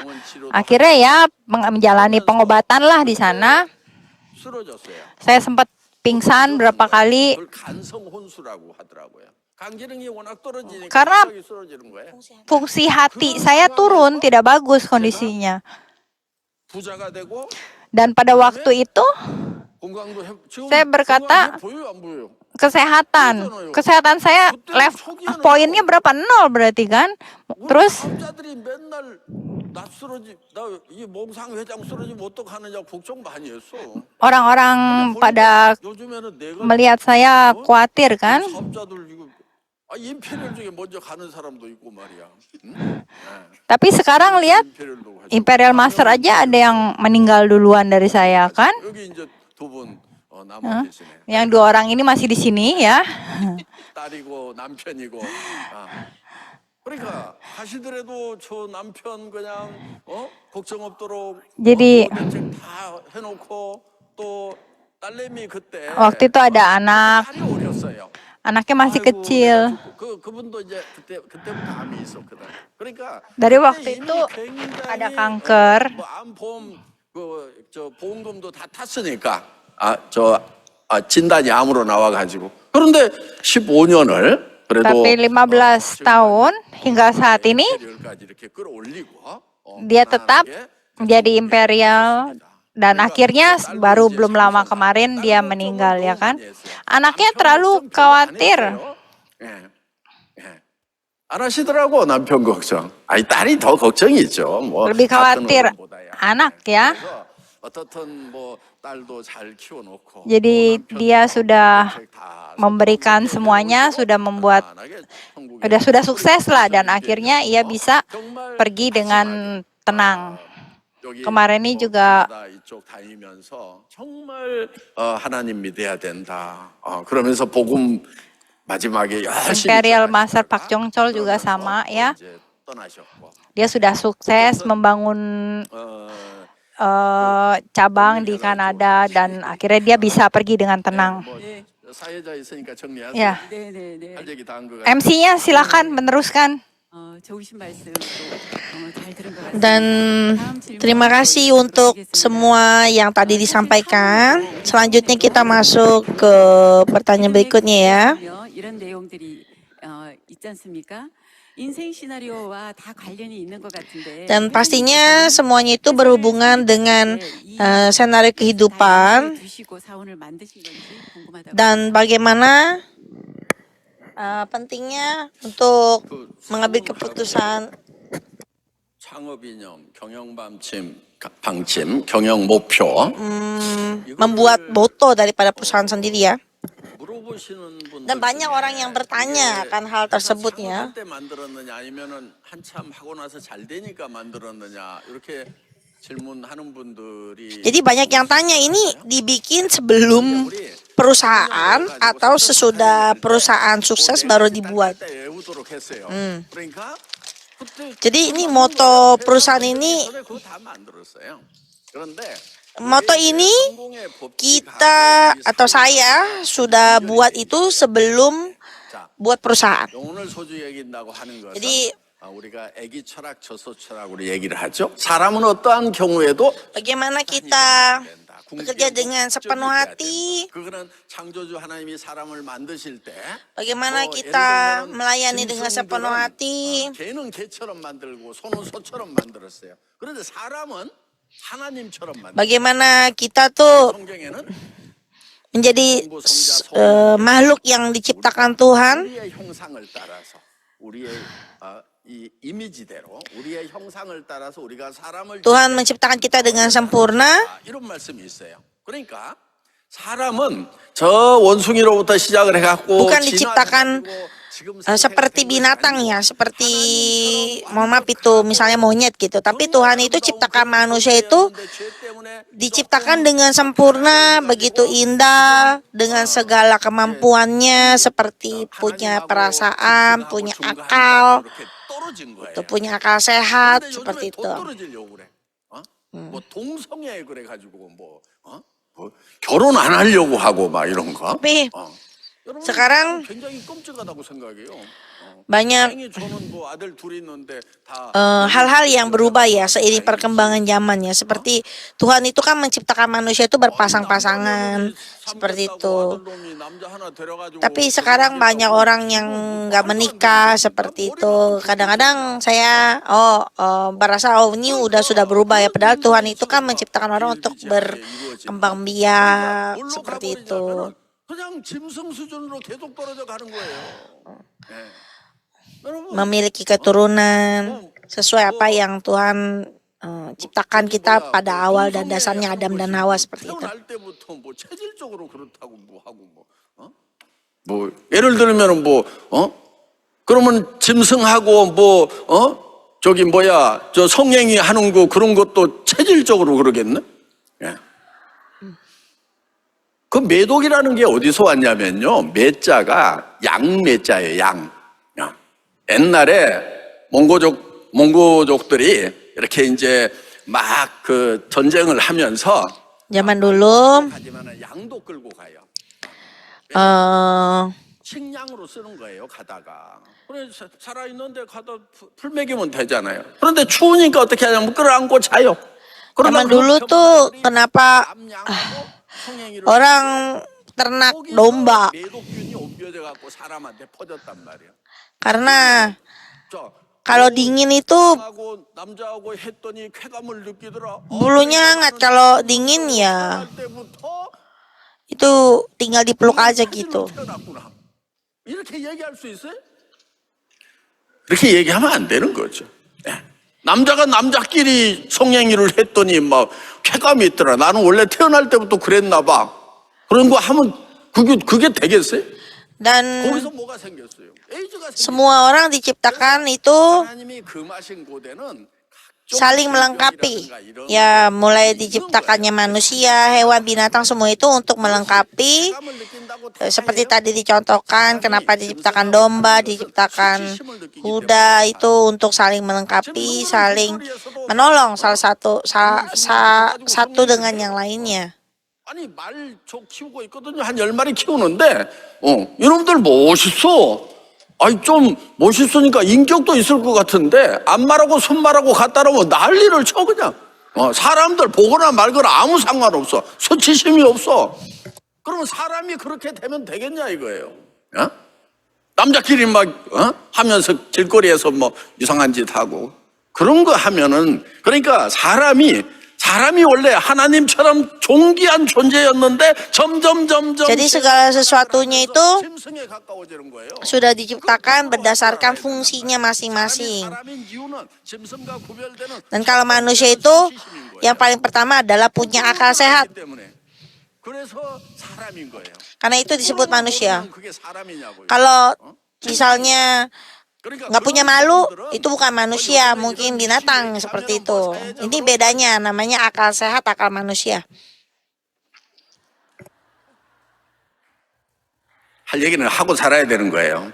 Akhirnya ya menjalani pengobatan lah di sana. Saya sempat pingsan berapa kali karena fungsi hati saya turun, tidak bagus kondisinya. Dan pada waktu itu saya berkata, kesehatan saya poinnya berapa? 0 berarti kan. Terus 나 쓰러지 나 이 몽상 회장 쓰러지면 어떡하느냐 걱정 많이 했어. Orang-orang pada 요즘에는 내가 melihat saya khawatir kan. 사업자들 이거 임페리얼 중에 먼저 가는 사람도 있고 말이야. 응? Tapi sekarang lihat 임페리얼도 가지고. Imperial Master aja ada yang meninggal duluan dari saya kan. 여기 이제 두 분 남아 계시네. Yang dua orang ini masih di sini ya. 딸이고 남편이고. 그러니까 가시더라도 저 남편 그냥 걱정 없도록 Jadi 대책 다 해놓고 또 딸내미 그때 waktu itu ada anak, 딸이 어렸어요. anaknya masih 아이고, kecil. 내가 그분도 이제 그때부터 암이 있었거든. 그러니까 Dari 그때 waktu 이미 itu 굉장히, ada kanker. 뭐 암보험 저 보험금도 다 탔으니까 진단이 암으로 나와가지고 그런데 15년을 그래도 Tapi 15 tahun hingga saat ini 임페리얼까지 이렇게 끌어올리고 dia tetap menjadi imperial dan akhirnya baru belum lama kemarin dia meninggal ya kan. Anaknya terlalu khawatir. 안 하시더라고 남편 걱정. 아니 딸이 더 걱정이죠. 뭐 Lebih khawatir anak ya. 그래서 어떻든 뭐 딸도 잘 키워놓고. Jadi dia sudah memberikan semuanya, sudah membuat sudah sukses lah dan akhirnya ia bisa pergi dengan tenang. Kemarin ini juga 이쪽 다니면서 정말 하나님 믿어야 된다. 그러면서 복음 마지막에 열심히 Imperial Master Pak Jongchol juga sama ya. Dia sudah sukses membangun cabang di Kanada dan akhirnya dia bisa pergi dengan tenang. 사회자 있으니까 정리하세요. Ya. 네네네. 할 얘기 다 한 거 같아요. MC-nya silakan meneruskan. 좋으신 말씀 잘 들은 것 같습니다. Dan terima kasih untuk semua yang tadi disampaikan. Selanjutnya kita masuk ke pertanyaan berikutnya ya. 이런 내용들이 있지 않습니까? 인생 시나리오와 다 관련이 있는 것 같은데. Dan pastinya semuanya itu berhubungan dengan senario kehidupan 두시고 사원을 만드신 건지 궁금하다고. dan bagaimana pentingnya untuk mengambil keputusan 창업 이념, 경영 방침, 경영 목표. membuat moto daripada perusahaan sendiri ya. 물어보시는 분들 Dan banyak orang yang bertanya akan hal tersebut ya. 창업할 때 만들었느냐 아니면은 한참 하고 나서 잘 되니까 만들었느냐 이렇게 질문하는 분들이 Jadi banyak yang tanya ini dibikin sebelum perusahaan atau sesudah perusahaan sukses baru dibuat. 때 외우도록 했어요. 그러니까 그때 Jadi ini moto perusahaan ini, 전에 그거 다 만들었어요. 그런데 moto ini 성공의 법칙하고 kita atau saya sudah buat itu sebelum buat perusahaan. 영혼을 소중히 여긴다고 하는 것은 Jadi 우리가 애기 철학, 저소 철학으로 얘기를 하죠. 사람은 어떠한 경우에도 bagaimana kita bekerja dengan sepenuh hati, 그거는 창조주 하나님이 사람을 만드실 때 bagaimana kita melayani dengan sepenuh hati. 개는 개처럼 만들고 소는 소처럼 만들었어요. 그런데 사람은 하나님처럼 만들었어요. Bagaimana kita tuh 성경에는 menjadi makhluk yang diciptakan Tuhan 우리의 형상을 따라서 우리의 이 이미지대로 우리의 형상을 따라서 우리가 사람을 Tuhan menciptakan kita dengan sempurna. 이런 말씀이 있어요. 그러니까 사람은 저 원숭이로부터 시작을 해갖고 Bukan diciptakan seperti binatang ya, seperti mohon maaf itu misalnya monyet gitu. Tapi Tuhan itu ciptakan manusia itu diciptakan dengan sempurna, begitu indah, dengan segala kemampuannya, seperti punya perasaan, punya akal, itu punya akal sehat, seperti itu. 뭐 동성애 그래가지고 뭐 결혼 안 하려고 하고 막 이런 거. Tapi sekarang 굉장히 끔찍하다고 생각해요. banyak 다행히 저는 뭐 아들 둘이 있는데 다 hal-hal yang berubah ya seiring perkembangan zamannya. Seperti Tuhan itu kan menciptakan manusia itu berpasang-pasangan seperti itu. Tapi sekarang banyak orang yang nggak menikah seperti itu. Kadang-kadang saya berasa ini sudah berubah ya. Padahal Tuhan itu kan menciptakan orang untuk berkembang biak seperti itu. 그냥 짐승 수준으로 계속 떨어져 가는 거예요. Memiliki keturunan. sesuai apa yang Tuhan ciptakan kita pada awal dan dasarnya Adam dan Hawa seperti itu. 태어날 때부터 뭐 체질적으로 그렇다고 뭐 하고 뭐 예를 들면 그러면 짐승하고 저기 저 성행위 하는 거 그런 것도 체질적으로 그러겠네? 예. 그 매독이라는 게 어디서 왔냐면요. 매자가 양매자예요, 양. 옛날에 몽고족들이 이렇게 이제 막 그 전쟁을 하면서 Zaman dulu 하지만은 양도 끌고 가요. 식량으로 쓰는 거예요, 가다가. 그래 살아있는데 가다 풀 먹이면 되잖아요. 그런데 추우니까 어떻게 하냐면 끌어안고 자요. zaman dulu tuh kenapa orang ternak domba? 매독균이 옮겨져 갖고 사람한테 퍼졌단 말이에요. Karena 자, kalau dingin itu 남자하고 했더니 쾌감을 느끼더라. bulunya hangat, kalau dingin ya 때부터 itu tinggal dipeluk aja gitu. 태어났구나. 이렇게 얘기할 수 있어요? 이렇게 얘기하면 안 되는 거죠. 예. 남자가 남자끼리 성행위를 했더니 막 쾌감이 있더라. 나는 원래 태어날 때부터 그랬나 봐. 그런 거 하면 그게 되겠어요? Dan 거기서 뭐가 생겼어요? 에이즈가 semua orang diciptakan itu 하나님이 금하신 고대는 saling melengkapi. Ya, mulai diciptakannya manusia, hewan, binatang, semua itu untuk melengkapi. Seperti tadi dicontohkan, kenapa diciptakan domba, diciptakan kuda, itu untuk saling melengkapi, saling menolong salah satu dengan yang lainnya. 아니 말저 키우고 있거든요. 한 10마리 키우는데 이놈들 멋있어. 아니 좀 멋있으니까 인격도 있을 것 같은데 안말하고 손말하고 갖다 놓으면 난리를 쳐 그냥. 사람들 보거나 말거나 아무 상관없어. 수치심이 없어. 그러면 사람이 그렇게 되면 되겠냐 이거예요. 남자끼리 막 하면서 길거리에서 뭐 이상한 짓 하고 그런 거 하면은 k러니까 사람이 원래 하나님처럼 존귀한 존재였는데 점점 Jadi segala sesuatunya itu 짐승에 가까워지는 거예요. sudah diciptakan berdasarkan fungsinya masing-masing. 사람인 이유는 짐승과 구별되는 Dan kalau manusia itu yang paling pertama adalah punya akal sehat. 때문에 그래서 사람인 거예요. Karena itu disebut manusia. 그게 사람이냐고요. Kalau misalnya 그러니까 nggak punya malu, itu bukan manusia, mungkin binatang seperti itu. Ini bedanya, namanya akal sehat, akal manusia. 할 얘기는 하고 살아야 되는 거예요.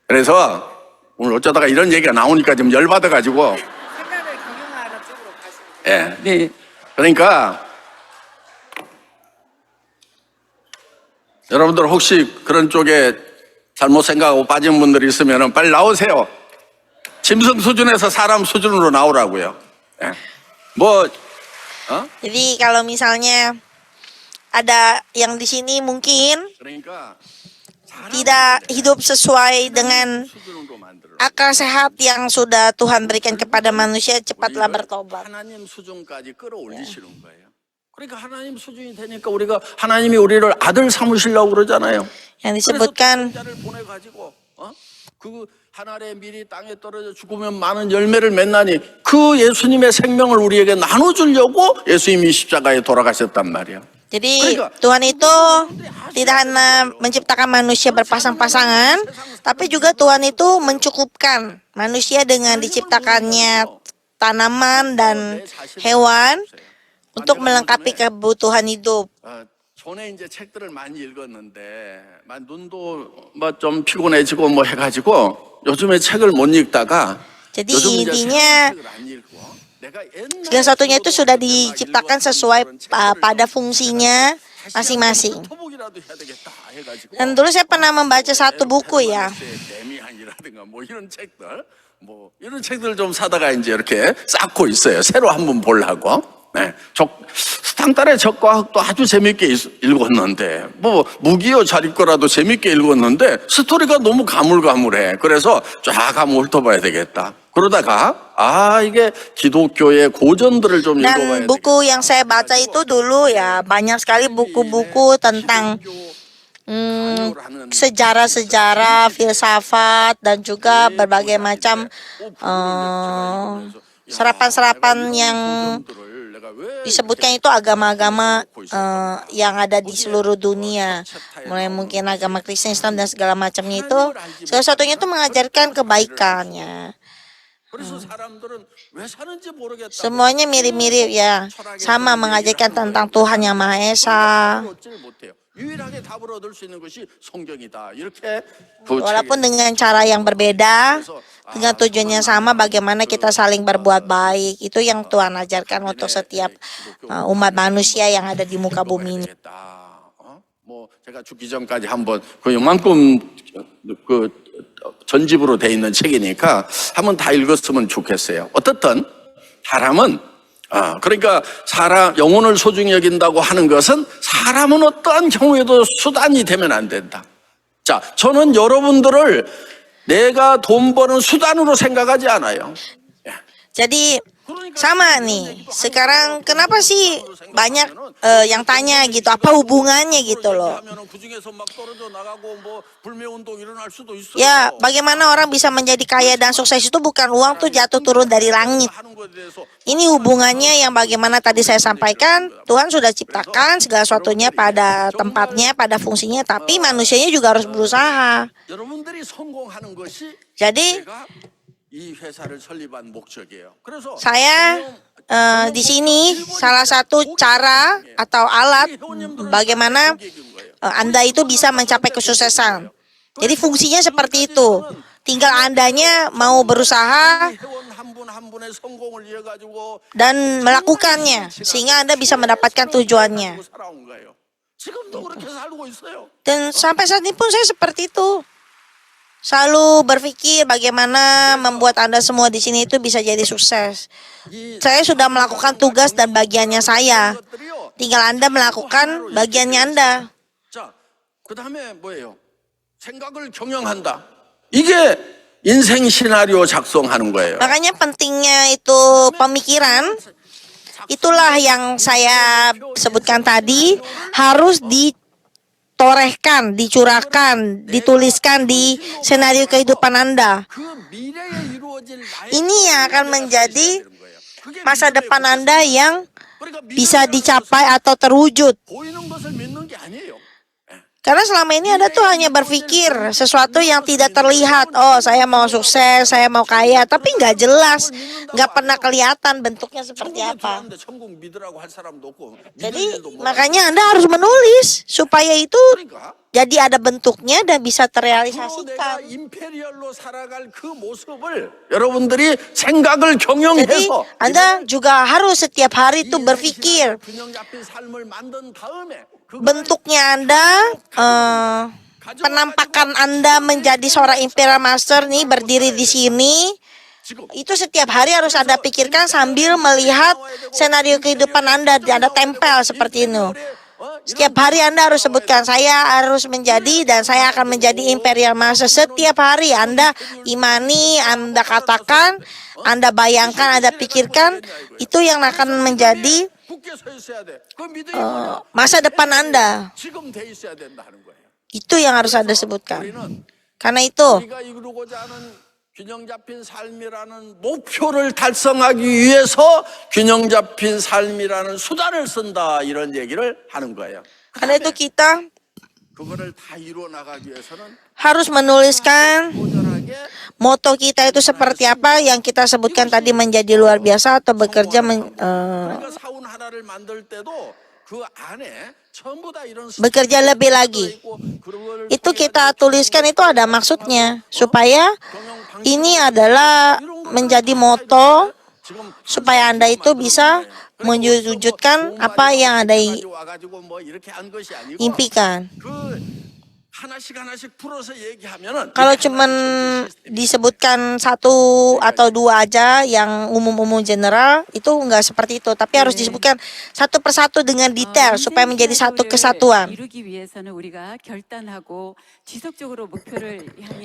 그래서 오늘 어쩌다가 이런 얘기가 나오니까 좀 열받아가지고. 예. 네. 그러니까 여러분들 혹시 그런 쪽에 잘못 생각하고 빠진 분들이 있으면 빨리 나오세요. 짐승 수준에서 사람 수준으로 나오라고요. 예. Jadi kalau misalnya ada yang di sini mungkin 그러니까 tidak hidup sesuai dengan 수준으로 만들어. akal sehat yang sudah Tuhan berikan kepada manusia, cepatlah bertobat. 하나님 수준까지 끌어올리시는 거예요. 그러니까 하나님 수준이 되니까 우리가 하나님이 우리를 아들 삼으시려고 그러잖아요. Yang disebutkan 자를 보내가지고 그 하늘의 밀이 땅에 떨어져 죽으면 많은 열매를 맺나니 그 예수님의 생명을 우리에게 나눠주려고 예수님이 십자가에 돌아가셨단 말이야. Jadi Tuhan itu tidak hanya menciptakan manusia berpasang-pasangan, tapi juga Tuhan itu mencukupkan manusia dengan diciptakannya tanaman dan hewan untuk melengkapi kebutuhan hidup. 전에 이제 책들을 많이 읽었는데 눈도 좀 피곤해지고 뭐 해가지고 요즘에 책을 못 읽다가 Jadi 요즘 이제 intinya 책을 안 읽고 내가 옛날에 segala satunya itu sudah diciptakan sesuai pada fungsinya masing-masing. 토복이라도 해야 되겠다 해가지고 Dan dulu saya pernah membaca satu buku ya. 데미안이라든가 뭐 이런 책들 좀 사다가 이제 이렇게 쌓고 있어요. 새로 한번 보려고. 네, 스탕달의 적과학도 아주 재밌게 읽었는데 뭐 무기여 자립거라도 재밌게 읽었는데 스토리가 너무 가물가물해. 그래서 쫙 한번 훑어봐야 되겠다. 그러다가 이게 기독교의 고전들을 좀 읽어봐야 Dan buku yang saya baca itu dulu ya banyak sekali buku-buku tentang sejarah-sejarah, filsafat, dan juga berbagai macam serapan-serapan yang disebutkan itu agama-agama yang ada di seluruh dunia, mulai mungkin agama Kristen, Islam, dan segala macamnya itu, salah satunya itu mengajarkan kebaikannya. Semuanya mirip-mirip ya, sama mengajarkan tentang Tuhan Yang Maha Esa. Walaupun dengan cara yang berbeda, dengan tujuannya sama, bagaimana kita saling berbuat baik. Itu yang Tuhan ajarkan untuk setiap umat manusia yang ada di muka bumi ini. 제가 죽기 전까지 한번 그 요만큼 그 전집으로 돼 있는 책이니까 한번 다 읽었으면 좋겠어요. 어떻든 사람은 그러니까 사람 영혼을 소중히 여긴다고 하는 것은 사람은 어떠한 경우에도 수단이 되면 안 된다. 자, 저는 여러분들을 내가 돈 버는 수단으로 생각하지 않아요. Jadi sama nih, sekarang kenapa sih banyak yang tanya gitu, apa hubungannya gitu loh. Ya, bagaimana orang bisa menjadi kaya dan sukses itu bukan uang tuh jatuh turun dari langit. Ini hubungannya yang bagaimana tadi saya sampaikan, Tuhan sudah ciptakan segala sesuatunya pada tempatnya, pada fungsinya, tapi manusianya juga harus berusaha. Jadi saya di sini salah satu cara atau alat bagaimana Anda itu bisa mencapai kesuksesan. Jadi fungsinya seperti itu. Tinggal Andanya mau berusaha dan melakukannya sehingga Anda bisa mendapatkan tujuannya. Dan sampai saat ini pun saya seperti itu. Selalu berpikir bagaimana membuat Anda semua di sini itu bisa jadi sukses. Saya sudah melakukan tugas dan bagiannya saya. Tinggal Anda melakukan bagiannya Anda. 그다음에 뭐예요? 생각을 경영한다. 이게 인생 시나리오 작성하는 거예요. Makanya pentingnya itu pemikiran. Itulah yang saya sebutkan tadi, harus ditorehkan, dicurahkan, dituliskan di senario kehidupan Anda. Ini yang akan menjadi masa depan Anda yang bisa dicapai atau terwujud. Karena selama ini Anda tuh hanya berpikir sesuatu yang tidak terlihat. Oh, saya mau sukses, saya mau kaya, tapi nggak jelas, nggak pernah kelihatan bentuknya seperti apa. Jadi makanya Anda harus menulis supaya itu jadi ada bentuknya dan bisa terrealisasikan. Jadi Anda juga harus setiap hari itu berpikir bentuknya Anda, penampakan Anda menjadi seorang Imperial Master nih berdiri di sini. Itu setiap hari harus Anda pikirkan sambil melihat senario kehidupan Anda tempel seperti ini. Setiap hari Anda harus sebutkan, saya harus menjadi dan saya akan menjadi Imperial Master. Setiap hari Anda imani, Anda katakan, Anda bayangkan, Anda pikirkan, itu yang akan menjadi masa depan Anda. Itu yang harus Anda sebutkan. Karena itu 균형 잡힌 삶이라는 목표를 달성하기 위해서 균형 잡힌 삶이라는 수단을 쓴다 이런 얘기를 하는 거예요. Karena itu kita 그거를 다 이루어 나가기 위해서는 harus menuliskan moto kita itu seperti apa yang kita sebutkan tadi, menjadi luar biasa atau bekerja 사원 하나를 만들 때도 그 안에 bekerja lebih lagi. Itu kita tuliskan, itu ada maksudnya supaya ini adalah menjadi moto supaya Anda itu bisa mewujudkan apa yang Anda impikan. Kalau cuman disebutkan satu atau dua aja yang umum-umum general, itu enggak seperti itu, tapi harus disebutkan satu persatu dengan detail supaya menjadi satu kesatuan.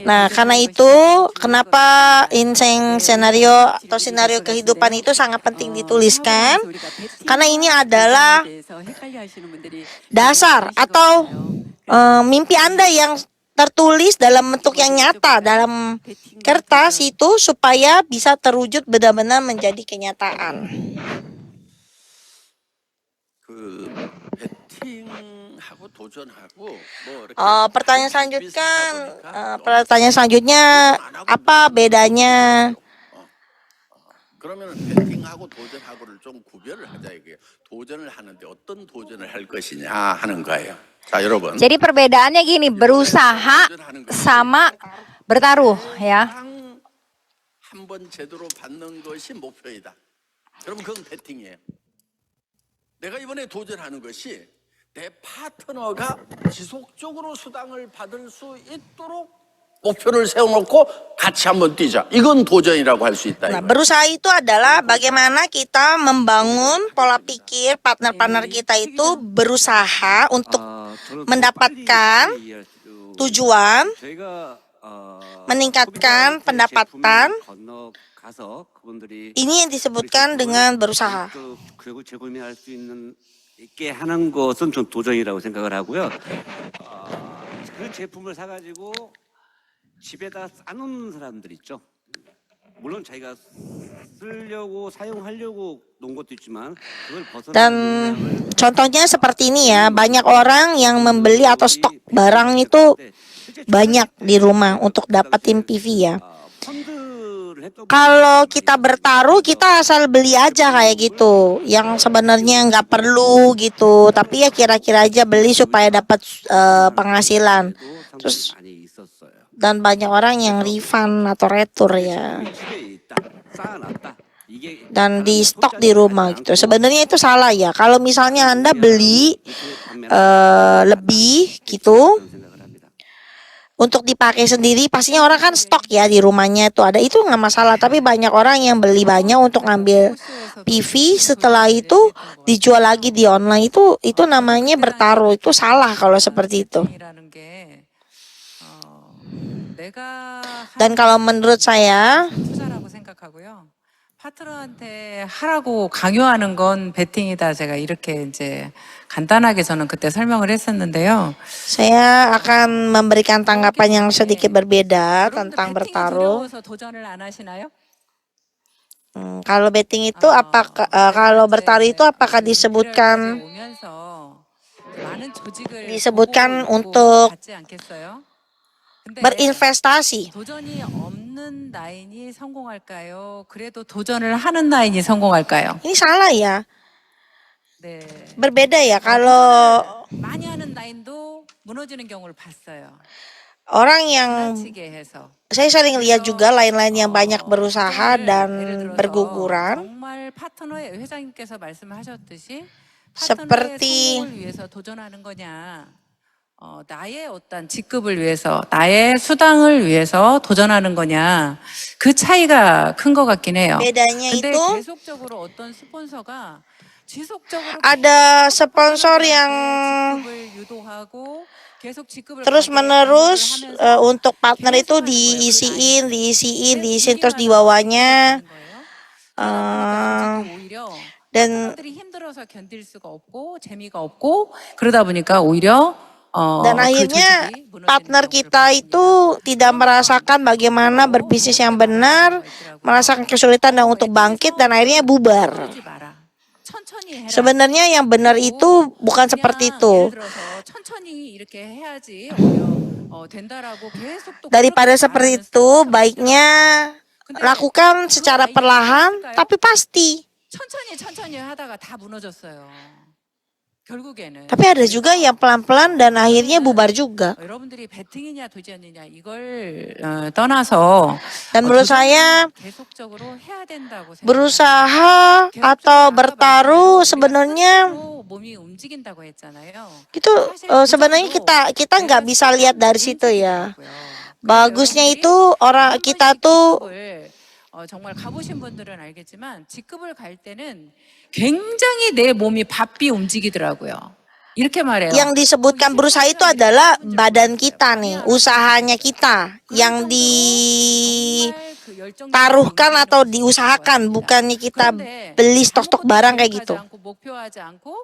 Nah, karena itu kenapa inseng senario atau senario kehidupan itu sangat penting dituliskan, karena ini adalah dasar atau mimpi Anda yang tertulis dalam bentuk yang nyata dalam kertas itu supaya bisa terwujud benar-benar menjadi kenyataan. 그 배팅하고 도전하고 뭐 이렇게 Pertanyaan selanjutnya, apa bedanya? 그러면 배팅하고 도전하고를 좀 구별을 하자 이게 도전을 하는데 어떤 도전을 할 것이냐 하는 거예요. 자, 여러분. Jadi perbedaannya gini, berusaha sama bertaruh ya. 한번 제대로 받는 것이 목표이다. 그럼 그건 배팅이에요. 내가 이번에 도전하는 것이 내 파트너가 지속적으로 수당을 받을 수 있도록 목표를 세워놓고 같이 한번 뛰자. 이건 도전이라고 할 수 있다. Nah, 이거예요. berusaha itu adalah bagaimana kita membangun pola pikir partner-partner kita itu berusaha untuk mendapatkan tujuan, meningkatkan pendapatan. Ini yang disebutkan dengan berusaha. 그리고 재구매할 수 있게 하는 것은 좀 도전이라고 생각을 하고요. 그 제품을 사가지고 집에다 싸놓는 사람들 있죠. 물론 자기가 쓰려고 사용하려고 놓은 것도 있지만 그걸 Dan contohnya seperti ini ya, banyak orang yang membeli atau stok barang itu banyak di rumah untuk dapetin PV ya. Kalau kita bertaruh, kita asal beli aja kayak gitu, yang sebenarnya nggak perlu gitu, tapi ya kira-kira aja beli supaya dapat penghasilan. Terus dan banyak orang yang refund atau retur ya, dan di stok di rumah gitu. Sebenarnya itu salah ya. Kalau misalnya Anda beli lebih gitu untuk dipakai sendiri, pastinya orang kan stok ya di rumahnya itu ada, itu nggak masalah. Tapi banyak orang yang beli banyak untuk ngambil PV, setelah itu dijual lagi di online, itu namanya bertaruh. Itu salah kalau seperti itu. Dan kalau menurut saya, 투자라고 생각하고요. 파트너한테 하라고 강요하는 건 베팅이다. 제가 이렇게 이제 간단하게 저는 그때 설명을 했었는데요. saya akan memberikan tanggapan yang sedikit berbeda tentang 베팅이 bertaruh. 두려워서 도전을 안 하시나요? Kalau betting itu apakah kalau bertaruh itu apakah disebutkan disebutkan untuk berinvestasi? 도전이 없는 라인이 성공할까요? 그래도 도전을 하는 라인이 성공할까요? Ini salah ya. 네. Berbeda ya kalau 많이 하는 라인도 무너지는 경우를 봤어요. orang yang 지나치게 해서. saya sering lihat juga lain-lain yang banyak berusaha 예를 dan 들어서 berguguran. 정말 파트너의 회장님께서 말씀하셨듯이 Seperti- 파트너의 성공을 위해서 도전하는 거냐? 나의 어떤 직급을 위해서, 나의 수당을 위해서 도전하는 거냐? 그 차이가 큰 것 같긴 해요. Bedanya 근데 itu 계속적으로 어떤 스폰서가 지속적으로 ada sponsor yang 직급을 유도하고 계속 직급을 terus 가게 menerus 강요를 하면서 untuk partner itu diisiin terus di bawahnya. Dan 사람들이 힘들어서 견딜 수가 없고 재미가 없고 그러다 보니까 오히려 dan akhirnya partner kita itu tidak merasakan bagaimana berbisnis yang benar, merasakan kesulitan dan untuk bangkit, dan akhirnya bubar. Sebenarnya yang benar itu bukan seperti itu. Daripada seperti itu, baiknya lakukan secara perlahan tapi pasti. 천천히 하다가 다 무너졌어요. 결국에는. Tapi ada juga yang pelan-pelan dan akhirnya bubar juga. 여러분들이 배팅이냐 도전이냐 이걸 떠나서 Dan menurut saya 계속적으로 해야 된다고 berusaha atau bertaruh sebenarnya 몸이 움직인다고 했잖아요. itu sebenarnya kita nggak bisa lihat dari situ ya. Bagusnya itu orang kita tuh 정말 가보신 분들은 알겠지만 직급을 갈 때는 굉장히 내 몸이 바삐 움직이더라고요. 이렇게 말해요. yang disebutkan berusaha itu adalah badan kita nih, usahanya kita yang ditaruhkan atau diusahakan, bukannya kita beli stok-stok barang kayak gitu. 목표하지 않고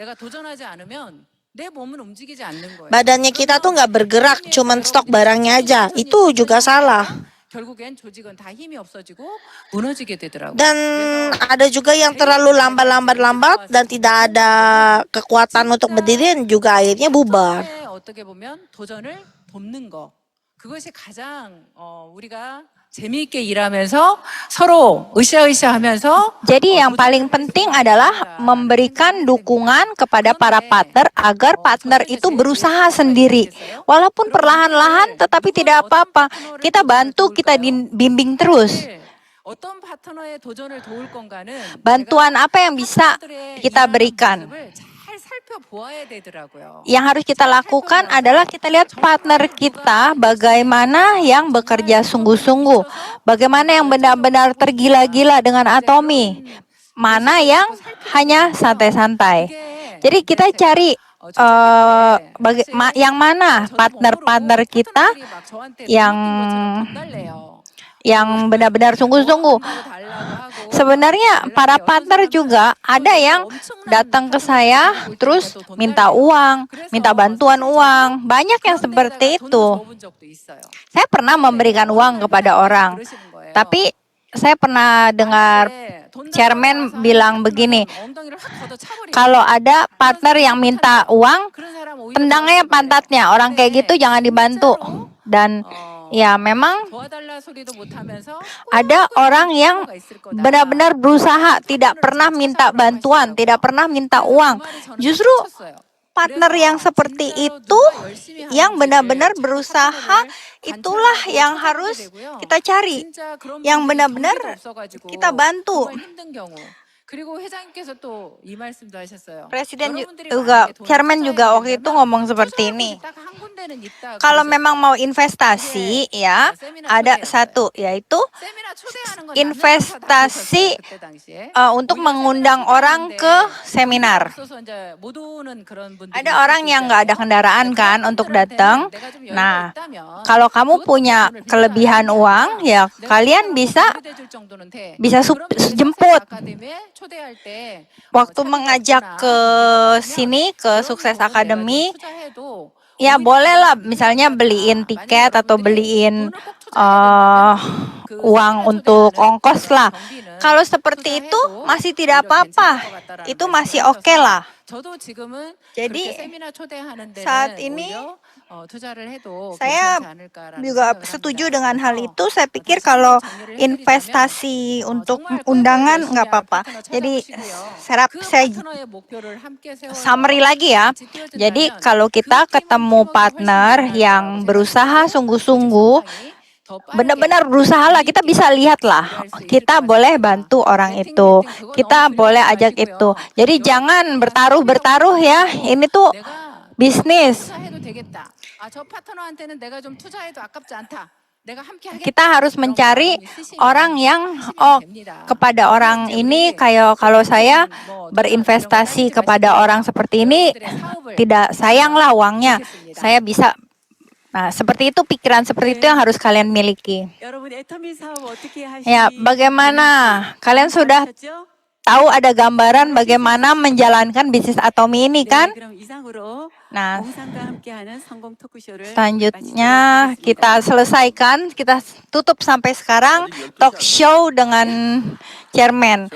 내가 도전하지 않으면 내 몸은 움직이지 않는 거예요. Badannya kita tuh nggak bergerak, cuman stok barangnya aja. Itu juga salah. 결국엔 조직은 다 힘이 없어지고 무너지게 되더라고요. Dan ada juga yang terlalu lambat dan tidak ada kekuatan untuk berdiri dan juga akhirnya bubar. 처음에 어떻게 보면 도전을 돕는 거. 그것이 가장 우리가 재미있게 일하면서 서로 으쌰으쌰하면서 Jadi yang paling penting adalah memberikan dukungan kepada para partner agar partner itu berusaha sendiri. Walaupun perlahan-lahan tetapi tidak apa-apa. Kita bantu, kita bimbing terus. 어떤 파트너의 도전을 도울 건가는 Bantuan apa yang bisa kita berikan? 잘 살펴보아야 되더라고요. Yang harus kita lakukan adalah kita lihat partner kita bagaimana yang bekerja sungguh-sungguh, bagaimana yang benar-benar tergila-gila dengan Atomy, mana yang hanya santai-santai. Jadi kita cari yang mana partner-partner kita yang benar-benar sungguh-sungguh. Sebenarnya para partner juga ada yang datang ke saya terus minta uang, minta bantuan uang. Banyak yang seperti itu. Saya pernah memberikan uang kepada orang. Tapi saya pernah dengar chairman bilang begini, kalau ada partner yang minta uang, tendangnya pantatnya. Orang kayak gitu jangan dibantu. Dan ya memang ada orang yang benar-benar berusaha, tidak pernah minta bantuan, tidak pernah minta uang. Justru partner yang seperti itu, yang benar-benar berusaha, itulah yang harus kita cari. Yang benar-benar kita bantu. Presiden juga, chairman juga waktu itu ngomong seperti ini. Kalau memang mau investasi, ya ada satu, yaitu investasi untuk mengundang orang ke seminar. Ada orang yang nggak ada kendaraan kan untuk datang. Nah, kalau kamu punya kelebihan uang, ya kalian bisa jemput. Waktu mengajak ke sini, ke Sukses Academy, ya bolehlah misalnya beliin tiket atau beliin uang untuk ongkos lah. Kalau seperti itu masih tidak apa-apa, itu masih oke lah. Jadi saat ini saya juga setuju dengan hal itu. Saya pikir kalau investasi untuk undangan nggak apa-apa. Jadi saya summary lagi ya. Jadi kalau kita ketemu partner yang berusaha sungguh-sungguh, benar-benar berusaha lah, kita bisa lihat lah, kita boleh bantu orang itu, kita boleh ajak itu. Jadi jangan bertaruh ya, ini tuh bisnis. Kita harus mencari orang yang kepada orang ini, kayak kalau saya berinvestasi kepada orang seperti ini tidak sayang lah uangnya, saya bisa. Nah, seperti itu, pikiran seperti itu yang harus kalian miliki. Ya, bagaimana kalian sudah tahu ada gambaran bagaimana menjalankan bisnis Atomy ini kan? Nah, selanjutnya kita selesaikan, kita tutup sampai sekarang talk show dengan chairman.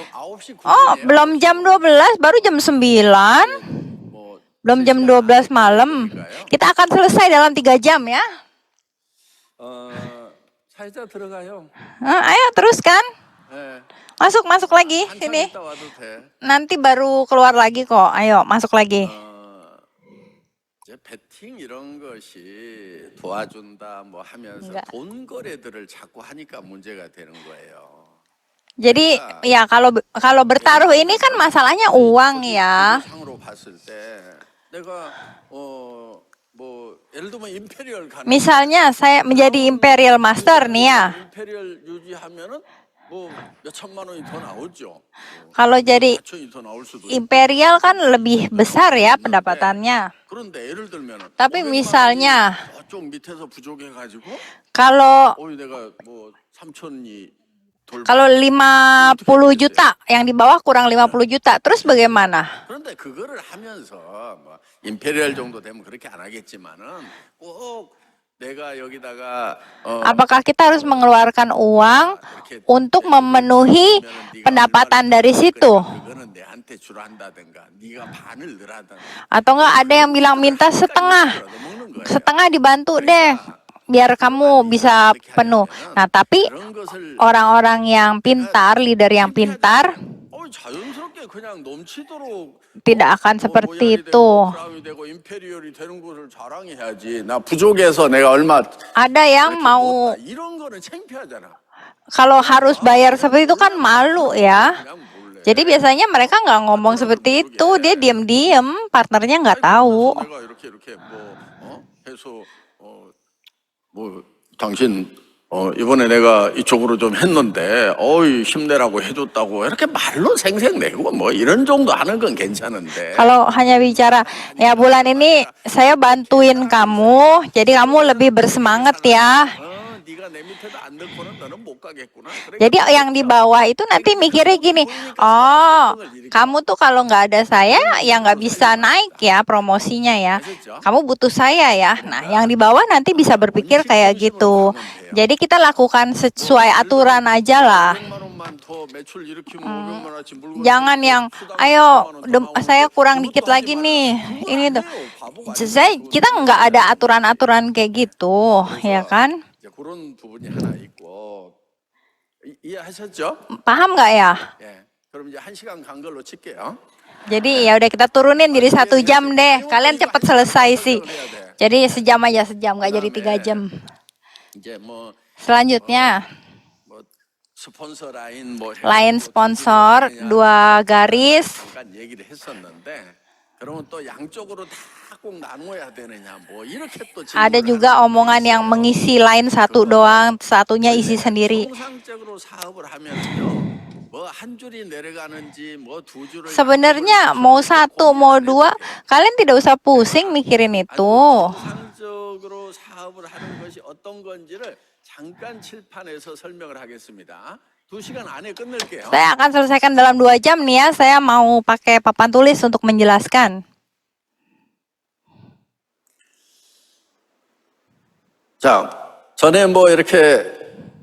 Oh, belum jam 12, baru jam 9. Belum jam 12 malam. Kita akan selesai dalam 3 jam ya. Ayo teruskan. Masuk lagi sini. Nanti baru keluar lagi kok. Ayo masuk lagi. 배팅 이런 것이 도와준다 뭐 하면서 돈 거래들을 자꾸 하니까 문제가 되는 거예요. Jadi ya kalau bertaruh ini kan masalahnya uang ya. 상으로 봤을 때 내가 뭐 예를 들면 임페리얼 가는 Misalnya saya menjadi Imperial Master nih ya. 임페리얼 유지하면은 뭐 몇천만 원이 더 나오죠. Kalau jadi 천이 더 나올 수도 있고. Imperial kan lebih besar ya pendapatannya. 그런데 예를 들면 Tapi misalnya 좀 밑에서 부족해 가지고 kalau 내가 뭐 3천이 Kalau 50 juta, yang di bawah kurang 50 juta, terus bagaimana? 그런데 그거를 하면서 뭐 임페리얼 정도 되면 그렇게 안 하겠지만은 꼭 내가 여기다가 Apakah kita harus mengeluarkan uang untuk memenuhi pendapatan dari situ? 그거는 내한테 주라 한다든가 네가 반을 넣으라든가 Atau enggak ada yang bilang minta setengah, 그래도 먹는 거예요. setengah dibantu deh, biar kamu bisa penuh. Nah, tapi 그런 것을 orang-orang yang pintar, leader yang pintar, 자연스럽게 그냥 넘치도록 tidak akan seperti 모양이 되고 itu. 크라운이 되고 임페리얼이 되는 것을 자랑해야지. 나 부족해서 내가 얼마 Ada yang mau, 이런 거는 창피하잖아. kalau harus bayar seperti itu kan malu ya. 그냥 몰래. Jadi biasanya mereka nggak ngomong seperti itu, dia diem-diem, partnernya nggak tahu. 내가 이렇게 해서 뭐 당신 이번에 내가 이쪽으로 좀 했는데 어이 힘내라고 해줬다고 이렇게 말로 생색내고 뭐 이런 정도 하는 건 괜찮은데 Kalau hanya bicara, ya bulan ini saya bantuin kamu, jadi kamu lebih bersemangat ya. 네가 내 밑에도 안 넣고는 너는 못 가겠구나. Jadi yang di bawah itu nanti mikirnya gini, oh kamu tuh kalau nggak ada saya ya nggak bisa naik ya promosinya ya. Kamu butuh saya ya. Nah yang di bawah nanti bisa berpikir kayak gitu. Jadi kita lakukan sesuai aturan aja lah. 100만 원만 더 매출 일으키면 500만 원어치 물건 Jangan yang, ayo saya kurang dikit lagi nih, ini tuh. Kita nggak ada aturan-aturan kayak gitu, ya kan? 이제 그런 부분이 하나 있고 이해하셨죠? Paham nggak ya? 예. 그럼 이제 1시간 간 걸로 칠게요. Jadi ya udah kita turunin jadi 1 jam deh. Kalian cepet selesai sih. Jadi sejam aja, sejam nggak jadi 3 jam. 이제 뭐 Selanjutnya, 스폰서 라인 뭐 lain sponsor 2 garis. 잠깐 얘기를 했었는데 그러면 또 양쪽으로 다 꼭 나눠야 되느냐 뭐 이렇게 또 Ada juga omongan yang mengisi lain satu doang, satunya isi sendiri. 정상적으로 사업을 하면요. 뭐 한 줄이 내려가는지 뭐 두 줄을 Sebenarnya mau 1 mau 2, kalian tidak usah pusing mikirin itu. 정상적으로 사업을 하는 것이 어떤 건지를 잠깐 칠판에서 설명을 하겠습니다. 2시간 안에 끝낼게요. Saya akan selesaikan dalam 2 jam nih ya. Saya mau pakai papan tulis untuk menjelaskan. 자, 전에 뭐 이렇게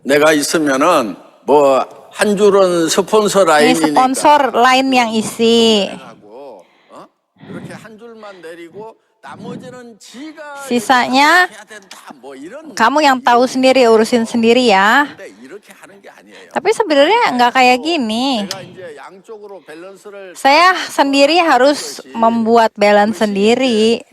내가 있으면은 뭐 한 줄은 스폰서 Ini 라인이니까 sponsor lain yang isi. 하고 이렇게 한 줄만 내리고 나머지는 지가 Sisanya 해야 된다 뭐 이런 kamu yang tahu sendiri, urusin sendiri ya. 근데 이렇게 하는 게 아니에요. Tapi sebenarnya nggak kayak gini. 내가 이제 양쪽으로 밸런스를 Saya sendiri harus membuat balance sendiri.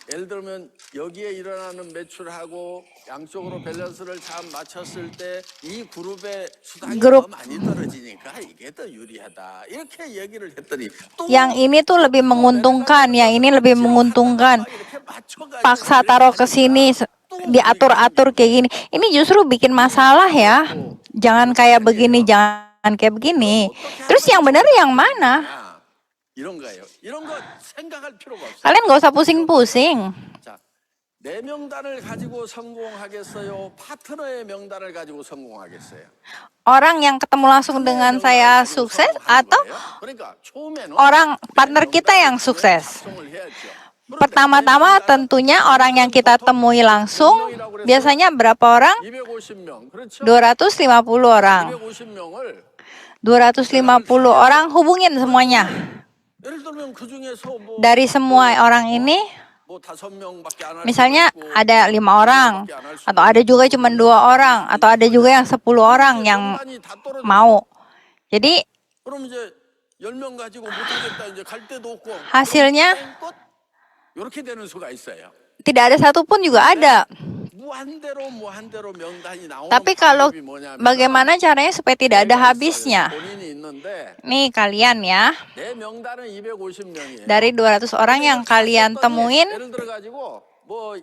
예를 들면 여기에 일어나는 매출하고 양쪽으로 밸런스를 잘 맞췄을 때 이 그룹의 수당이 그룹. 더 많이 떨어지니까 이게 더 유리하다 이렇게 얘기를 했더니 또 Yang ini tuh lebih menguntungkan, yang ini lebih menguntungkan. 이렇게 맞춰가지고 Paksa taruh ke sini, diatur-atur kayak gini. Ini justru bikin masalah ya. Jangan kayak begini, jangan kayak begini. Terus yang benar yang mana? 이런 거예요. 이런 거 생각할 필요가 없어요. Kalian gak usah pusing-pusing. 자, 내 명단을 가지고 성공하겠어요? 파트너의 명단을 가지고 성공하겠어요? Orang yang ketemu langsung dengan saya sukses atau 그러니까 처음에는 orang partner kita yang sukses? 작성을 해야죠. Pertama-tama tentunya orang yang kita temui langsung biasanya berapa orang? 250명. 그렇죠? 250 orang. 250명을 250 orang hubungin semuanya. 예를 들면 그 중에서 뭐 Dari semua orang ini, 뭐 5명밖에 안 할 misalnya 수도 있고, ada 5 orang, atau ada juga cuma 2 orang, atau ada juga yang 10 orang yang 명단이 다 떨어져. mau. Jadi 그럼 이제 10명 가지고 못 하겠다 이제 갈 데도 없고 hasilnya 이렇게 되는 수가 있어요. tidak ada satupun juga ada. 무한대로 명단이 나오는 Tapi kalau 방법이 뭐냐면 bagaimana caranya supaya tidak ada habisnya? 본인이 있는데 Nih kalian ya, 내 명단은 250명이에요. dari 200 orang yang kalian temuin, 예를 들어 가지고 뭐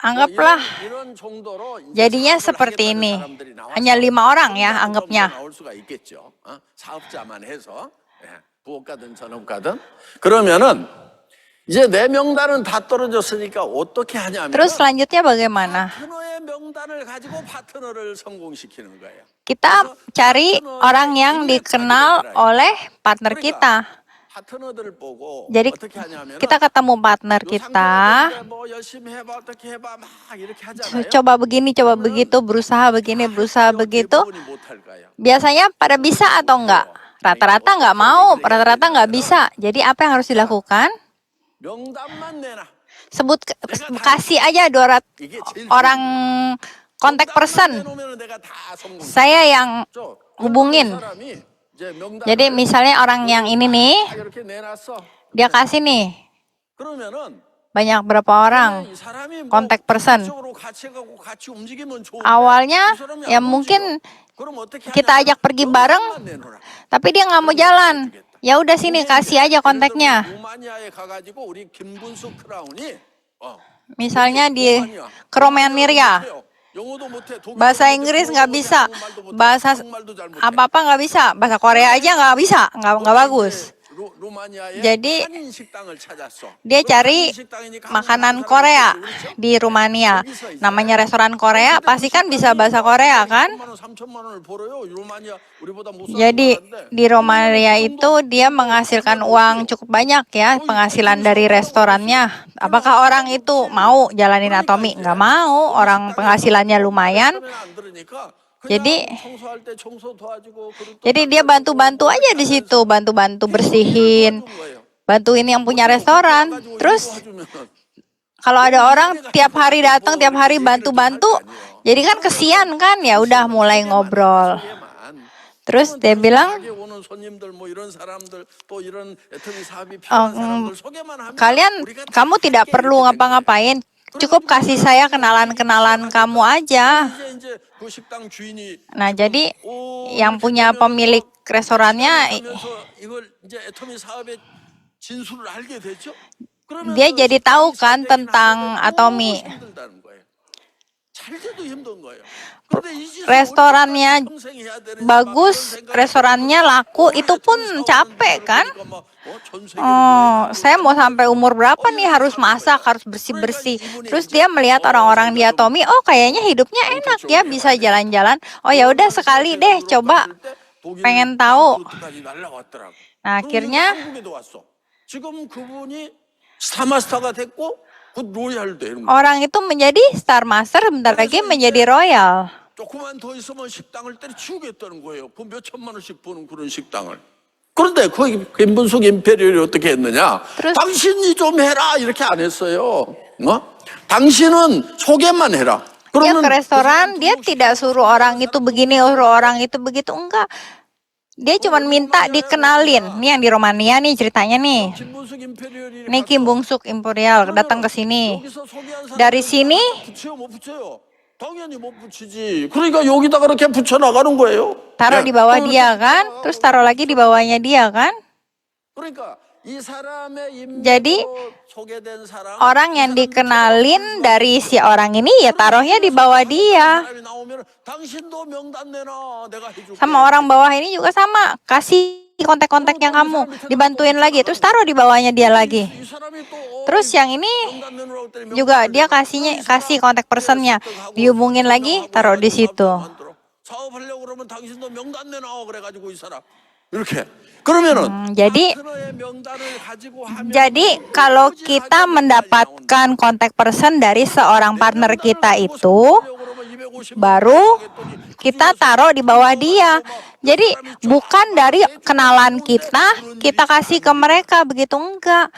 anggaplah 이런 정도로 이제 jadinya 사업을 seperti 하겠다는 ini. 사람들이 나와서 Hanya 5 orang ya 혼자서 anggapnya. 나올 수가 있겠죠. 사업자만 해서 부업가든 전업가든 그러면은 이제 내 명단은 다 떨어졌으니까 어떻게 하냐면 Terus selanjutnya bagaimana? 파트너의 명단 명단을 가지고 파트너를 성공시키는 거예요. Kita cari orang yang dikenal oleh partner kita. 파트너들을 보고 Jadi 어떻게 하냐면 kita ketemu partner kita, 뭐 열심히 해봐 어떻게 해봐 막 이렇게 하잖아요. coba begini, coba begitu, berusaha begini, berusaha begitu. 대부분이 못할까요? Biasanya pada bisa atau enggak? Rata-rata enggak mau, rata-rata enggak bisa. Jadi apa yang harus dilakukan? 명단만 내놔. Kasih aja 200 이게 제일 orang kontak 명단만 person. 내놓으면 내가 다 성공. Saya yang hubungin. Jadi misalnya orang yang ini nih, 이렇게 내놨어. dia kasih nih 그러면은 banyak berapa orang 이 사람이 뭐 kontak person. 그쪽으로 같이 가고 같이 움직이면 좋은데 Awalnya 이 사람이 ya 안 mungkin 움직여. 그럼 어떻게 kita 하냐면 ajak pergi bareng, 명단만 내놓으라. tapi dia nggak mau jalan. Ya udah sini kasih aja kontaknya. 루마니아에 가가지고 우리 김분수 크라운이 Misalnya di Kromenieria, 영어도 못해. bahasa Inggris nggak bisa, bahasa apa-apa nggak bisa, bahasa Korea aja nggak bisa, nggak bagus. Jadi dia cari makanan Korea di Rumania, namanya restoran Korea, pasti kan bisa bahasa Korea kan? Jadi di Romania itu dia menghasilkan uang cukup banyak ya, penghasilan dari restorannya. Apakah orang itu mau jalanin Atomy? Nggak mau, orang penghasilannya lumayan. Jadi dia bantu-bantu aja di situ, bantu-bantu bersihin, bantuin yang punya restoran. Terus kalau ada orang tiap hari datang, tiap hari bantu-bantu, jadi kan kesian kan, ya udah mulai ngobrol. Terus dia bilang, kamu tidak perlu ngapa-ngapain, cukup kasih saya kenalan-kenalan kamu aja. Nah, jadi yang punya pemilik restorannya, dia jadi tahu kan tentang Atomy. Restorannya bagus, restorannya laku, itu pun capek kan? Oh, saya mau sampai umur berapa nih harus masak, harus bersih-bersih. Terus dia melihat orang-orang di Atomy, oh kayaknya hidupnya enak ya, bisa jalan-jalan. Oh ya udah sekali deh coba, pengen tahu. Nah, akhirnya orang itu menjadi Star Master, bentar lagi menjadi Royal. 조금만 더 있으면 식당을 때려치우겠다는 거예요. 그 몇 천만 원씩 버는 그런 식당을. 그런데 그 김분숙 임페리얼이 어떻게 했느냐? 당신이 좀 해라 이렇게 안 했어요. 당신은 소개만 해라. Dia ke restoran, dia tidak suruh orang itu begini, suruh orang itu begitu, enggak. Dia cuma minta dikenalin. Nih yang di Romania nih ceritanya nih. Nih Kim Bungsuk Imperial datang ke sini. Dari sini 당연히 못 붙이지. 그러니까 여기다가 이렇게 붙여 나가는 거예요. taruh di bawah dia kan, terus taruh lagi di bawahnya dia kan. Jadi orang yang dikenalin dari si orang ini ya taruhnya di bawah dia. Sama orang bawah ini juga sama, kasih kontak-kontaknya kamu, dibantuin lagi, terus taruh di bawahnya dia lagi. Terus yang ini juga dia kasih kontak personnya, dihubungin lagi, taruh di situ. Jadi kalau kita mendapatkan kontak person dari seorang partner kita itu, baru kita taruh di bawah dia. Jadi bukan dari kenalan kita kasih ke mereka, begitu enggak.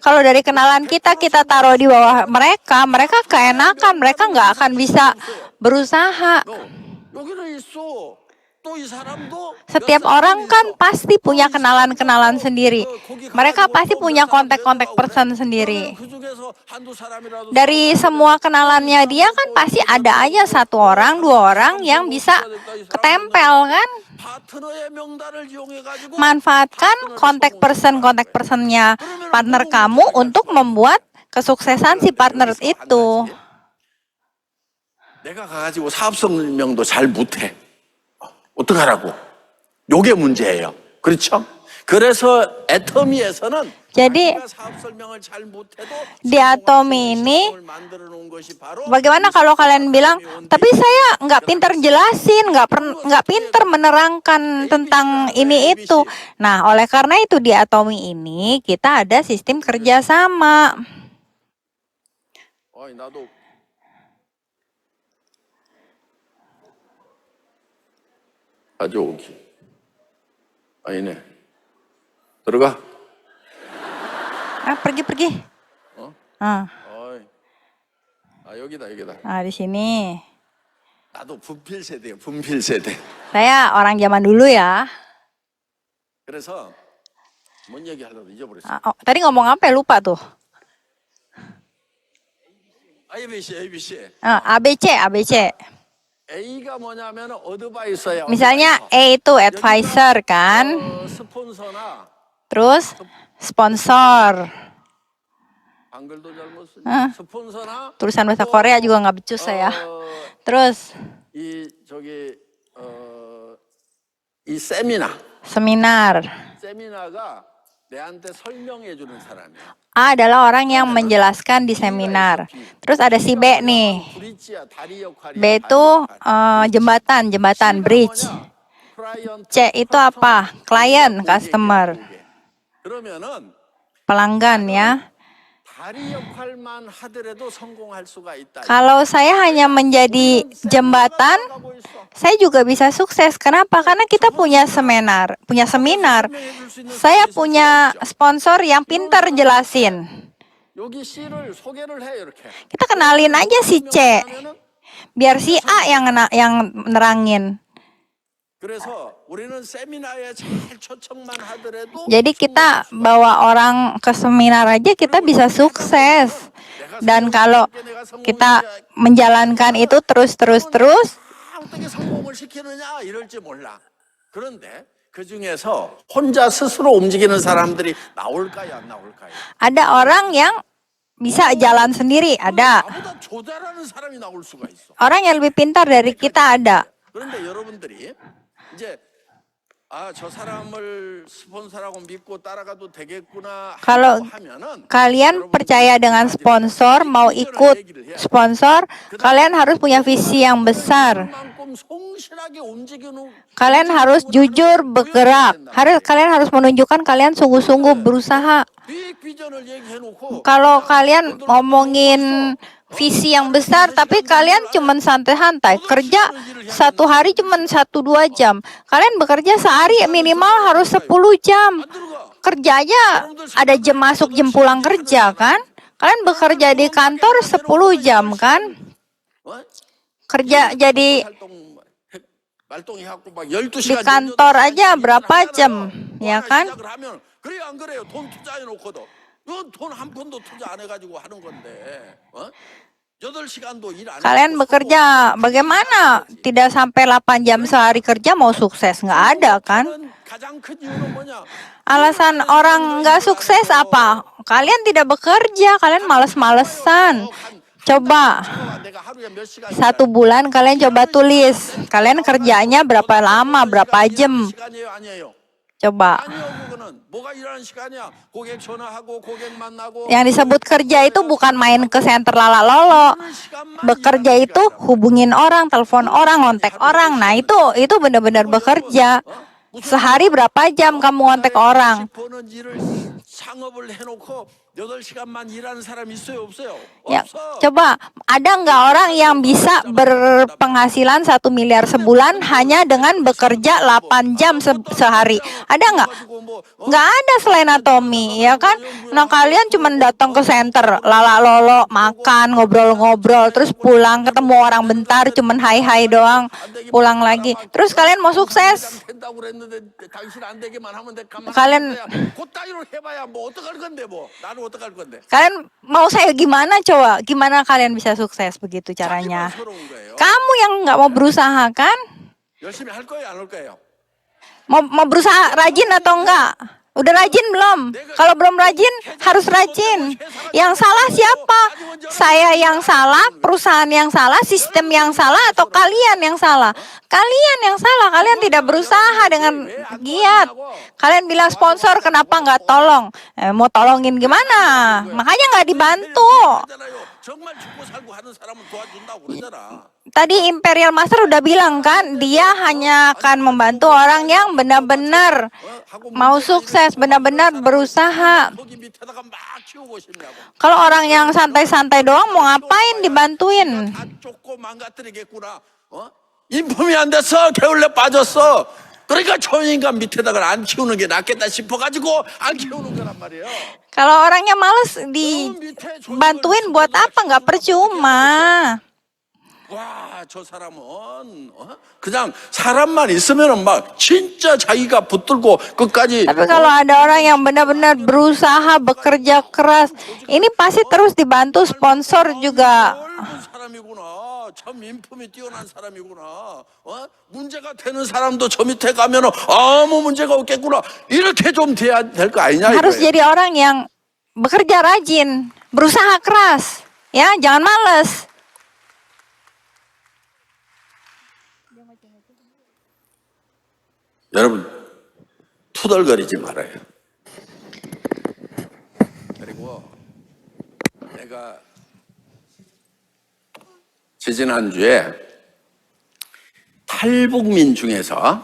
Kalau dari kenalan kita taruh di bawah mereka, mereka keenakan, mereka nggak akan bisa berusaha. Setiap orang kan pasti punya kenalan-kenalan sendiri. Mereka pasti punya kontak-kontak person sendiri. Dari semua kenalannya dia kan pasti ada aja 1 orang, 2 orang yang bisa ketempel kan. Manfaatkan kontak personnya partner kamu untuk membuat kesuksesan si partner itu. 내가 가가지고 사업 설명도 잘 못해. 어떡하라고? 요게 문제예요. 그렇죠? 그래서 애터미에서는 Jadi 자기가 사업 설명을 잘 못해도 di Atomi ini, 시스템을 만들어 놓은 것이 바로 bagaimana kalau kalian bilang, tapi saya nggak pinter jelasin, nggak pinter menerangkan tentang ini itu. Nah, oleh karena itu di Atomi ini kita ada sistem kerjasama. 어이 나도 가져오기. 아니네. 들어가. Pergi. Ah, 어이. 아 여기다. di sini. 나도 분필 세대예요. 분필 세대. Saya orang zaman dulu ya. 그래서 뭔 얘기 하려고 잊어버렸어. Tadi ngomong apa ya? Lupa tuh. ABC. ABC. A가 뭐냐면 어드바이서야. Misalnya A itu advisor kan, 스폰서나 terus sponsor. 한글도 잘못 쓰니. 어. 스폰서나 Tulisan bahasa Korea juga nggak becus saya. Terus 이 seminar. 세미나가 내한테 설명해 주는 사람이야. A adalah orang yang menjelaskan di seminar. Terus ada si B nih. 브릿지야, 다리 역할이야. B itu jembatan, bridge. C itu apa? Client, customer, 그러면은 pelanggan ya. 다리 역할만 하더라도 성공할 수가 있다. Kalau saya hanya menjadi jembatan, saya juga bisa sukses. Kenapa? Karena kita punya seminar. Saya punya sponsor yang pintar jelasin. 여기 C를 소개를 해 이렇게. Kita kenalin aja si C, biar si A yang nerangin. 그래서 우리는 세미나에 잘 초청만 하더라도 Jadi kita bawa orang ke seminar aja kita bisa sukses. Dan kalau kita menjalankan itu terus, 어떻게 성공을 시키느냐 이럴지 몰라. 그런데 그 중에서 혼자 스스로 움직이는 사람들이 나올까요, 안 나올까요? ada orang yang bisa jalan sendiri, ada. 나보다 조잘하는 사람이 나올 수가 있어. Orang yang lebih pintar dari kita ada. 그런데 여러분들이 이제 저 사람을 스폰서라고 믿고 따라가도 되겠구나 Kalau 하면은 kalian percaya dengan sponsor, mau ikut sponsor, kalian harus punya visi yang besar. 그만큼 성실하게 움직이는 Kalian harus jujur bergerak. Kalian harus menunjukkan kalian sungguh-sungguh berusaha. 비익 비전을 얘기해놓고 Kalau kalian ngomongin visi yang besar, tapi kalian cuman santai-santai kerja satu hari cuman 1-2 jam. Kalian bekerja sehari minimal harus 10 jam. Kerja aja ada jam masuk jam pulang kerja kan? Kalian bekerja di kantor 10 jam kan? Kerja jadi di kantor aja berapa jam, ya kan? 그래 안 그래요? 돈 투자해 놓고도 이건 돈 한 푼도 투자 안 해가지고 하는 건데 8시간도 일 안 Kalian bekerja bagaimana? Tidak sampai 8 jam sehari kerja mau sukses? Nggak ada kan? 가장 큰 이유는 뭐냐? Alasan orang nggak sukses apa? Kalian tidak bekerja, kalian males-malesan. Coba 내가 하루에 몇 시간 1 bulan kalian coba tulis. Kalian kerjanya berapa lama, berapa jam? 시간이에요, 아니에요? Coba. 아니요, 그거는 뭐가 일하는 시간이야? 고객 전화하고 고객 만나고 Yang disebut kerja itu bukan main ke center lala lolo. Bekerja itu hubungin orang, telepon orang, kontak orang. Nah, itu benar-benar bekerja. Sehari berapa jam kamu kontak orang? 버는 일을 창업을 해놓고 8시간만 일하는 사람 있어요, 없어요? Ya, 없어. coba ada nggak orang yang bisa berpenghasilan 1 miliar sebulan hanya dengan bekerja 8 jam sehari? Ada nggak? Nggak ada selain Atomi, ya kan? Nah kalian cuma datang ke center, lala lolo, makan, ngobrol-ngobrol, terus pulang ketemu orang bentar, cuman hai-hai doang, pulang lagi. Terus kalian mau sukses? 된다고 그랬는데 당신 안 되게만 하면 돼. 가만히 Kalian 그따위로 해봐야 뭐 어떡할 건데 뭐. 나는 어떡할 건데. kalian mau saya gimana coba? Gimana kalian bisa sukses begitu caranya? 자기만 서러운 거예요. Kamu yang nggak mau berusaha kan? 열심히 할 거예요, 안 할 거예요? Mau berusaha rajin atau enggak? Udah rajin belum? Kalau belum rajin, harus rajin. Yang salah siapa? Saya yang salah, perusahaan yang salah, sistem yang salah, atau kalian yang salah? Kalian yang salah. Kalian tidak berusaha dengan giat. Kalian bilang sponsor, kenapa nggak tolong? Mau tolongin gimana? Makanya nggak dibantu. 정말 죽고 살고 하는 사람은 도와준다고 그러잖아. Tadi Imperial Master udah bilang kan, dia hanya akan membantu orang yang benar-benar mau sukses, benar-benar berusaha. 거기 밑에다가 막 키우고 싶냐고. Kalau orang yang santai-santai doang mau ngapain dibantuin? 다 쫓고 망가뜨리겠구나. 인품이 안 됐어. 게을러 빠졌어. 그러니까 초인간 밑에다가 안 키우는 게 낫겠다 싶어가지고 안 키우는 거란 말이에요. Kalau orangnya males dibantuin buat apa? Nggak percuma. 와, 저 사람은 그냥 사람만 있으면은 막 진짜 자기가 붙들고 끝까지. Tapi kalau ada orang yang benar-benar berusaha, bekerja keras, ini pasti terus dibantu sponsor juga. 넓은 사람이구나. 참 인품이 뛰어난 사람이구나. 문제가 되는 사람도 저 밑에 가면은 아무 문제가 없겠구나. 이렇게 좀 돼야 될 거 아니냐 Harus 이거예요. jadi orang yang bekerja rajin, berusaha keras, ya, jangan males. 여러분 투덜거리지 말아요. 그리고 내가 지지난주에 탈북민 중에서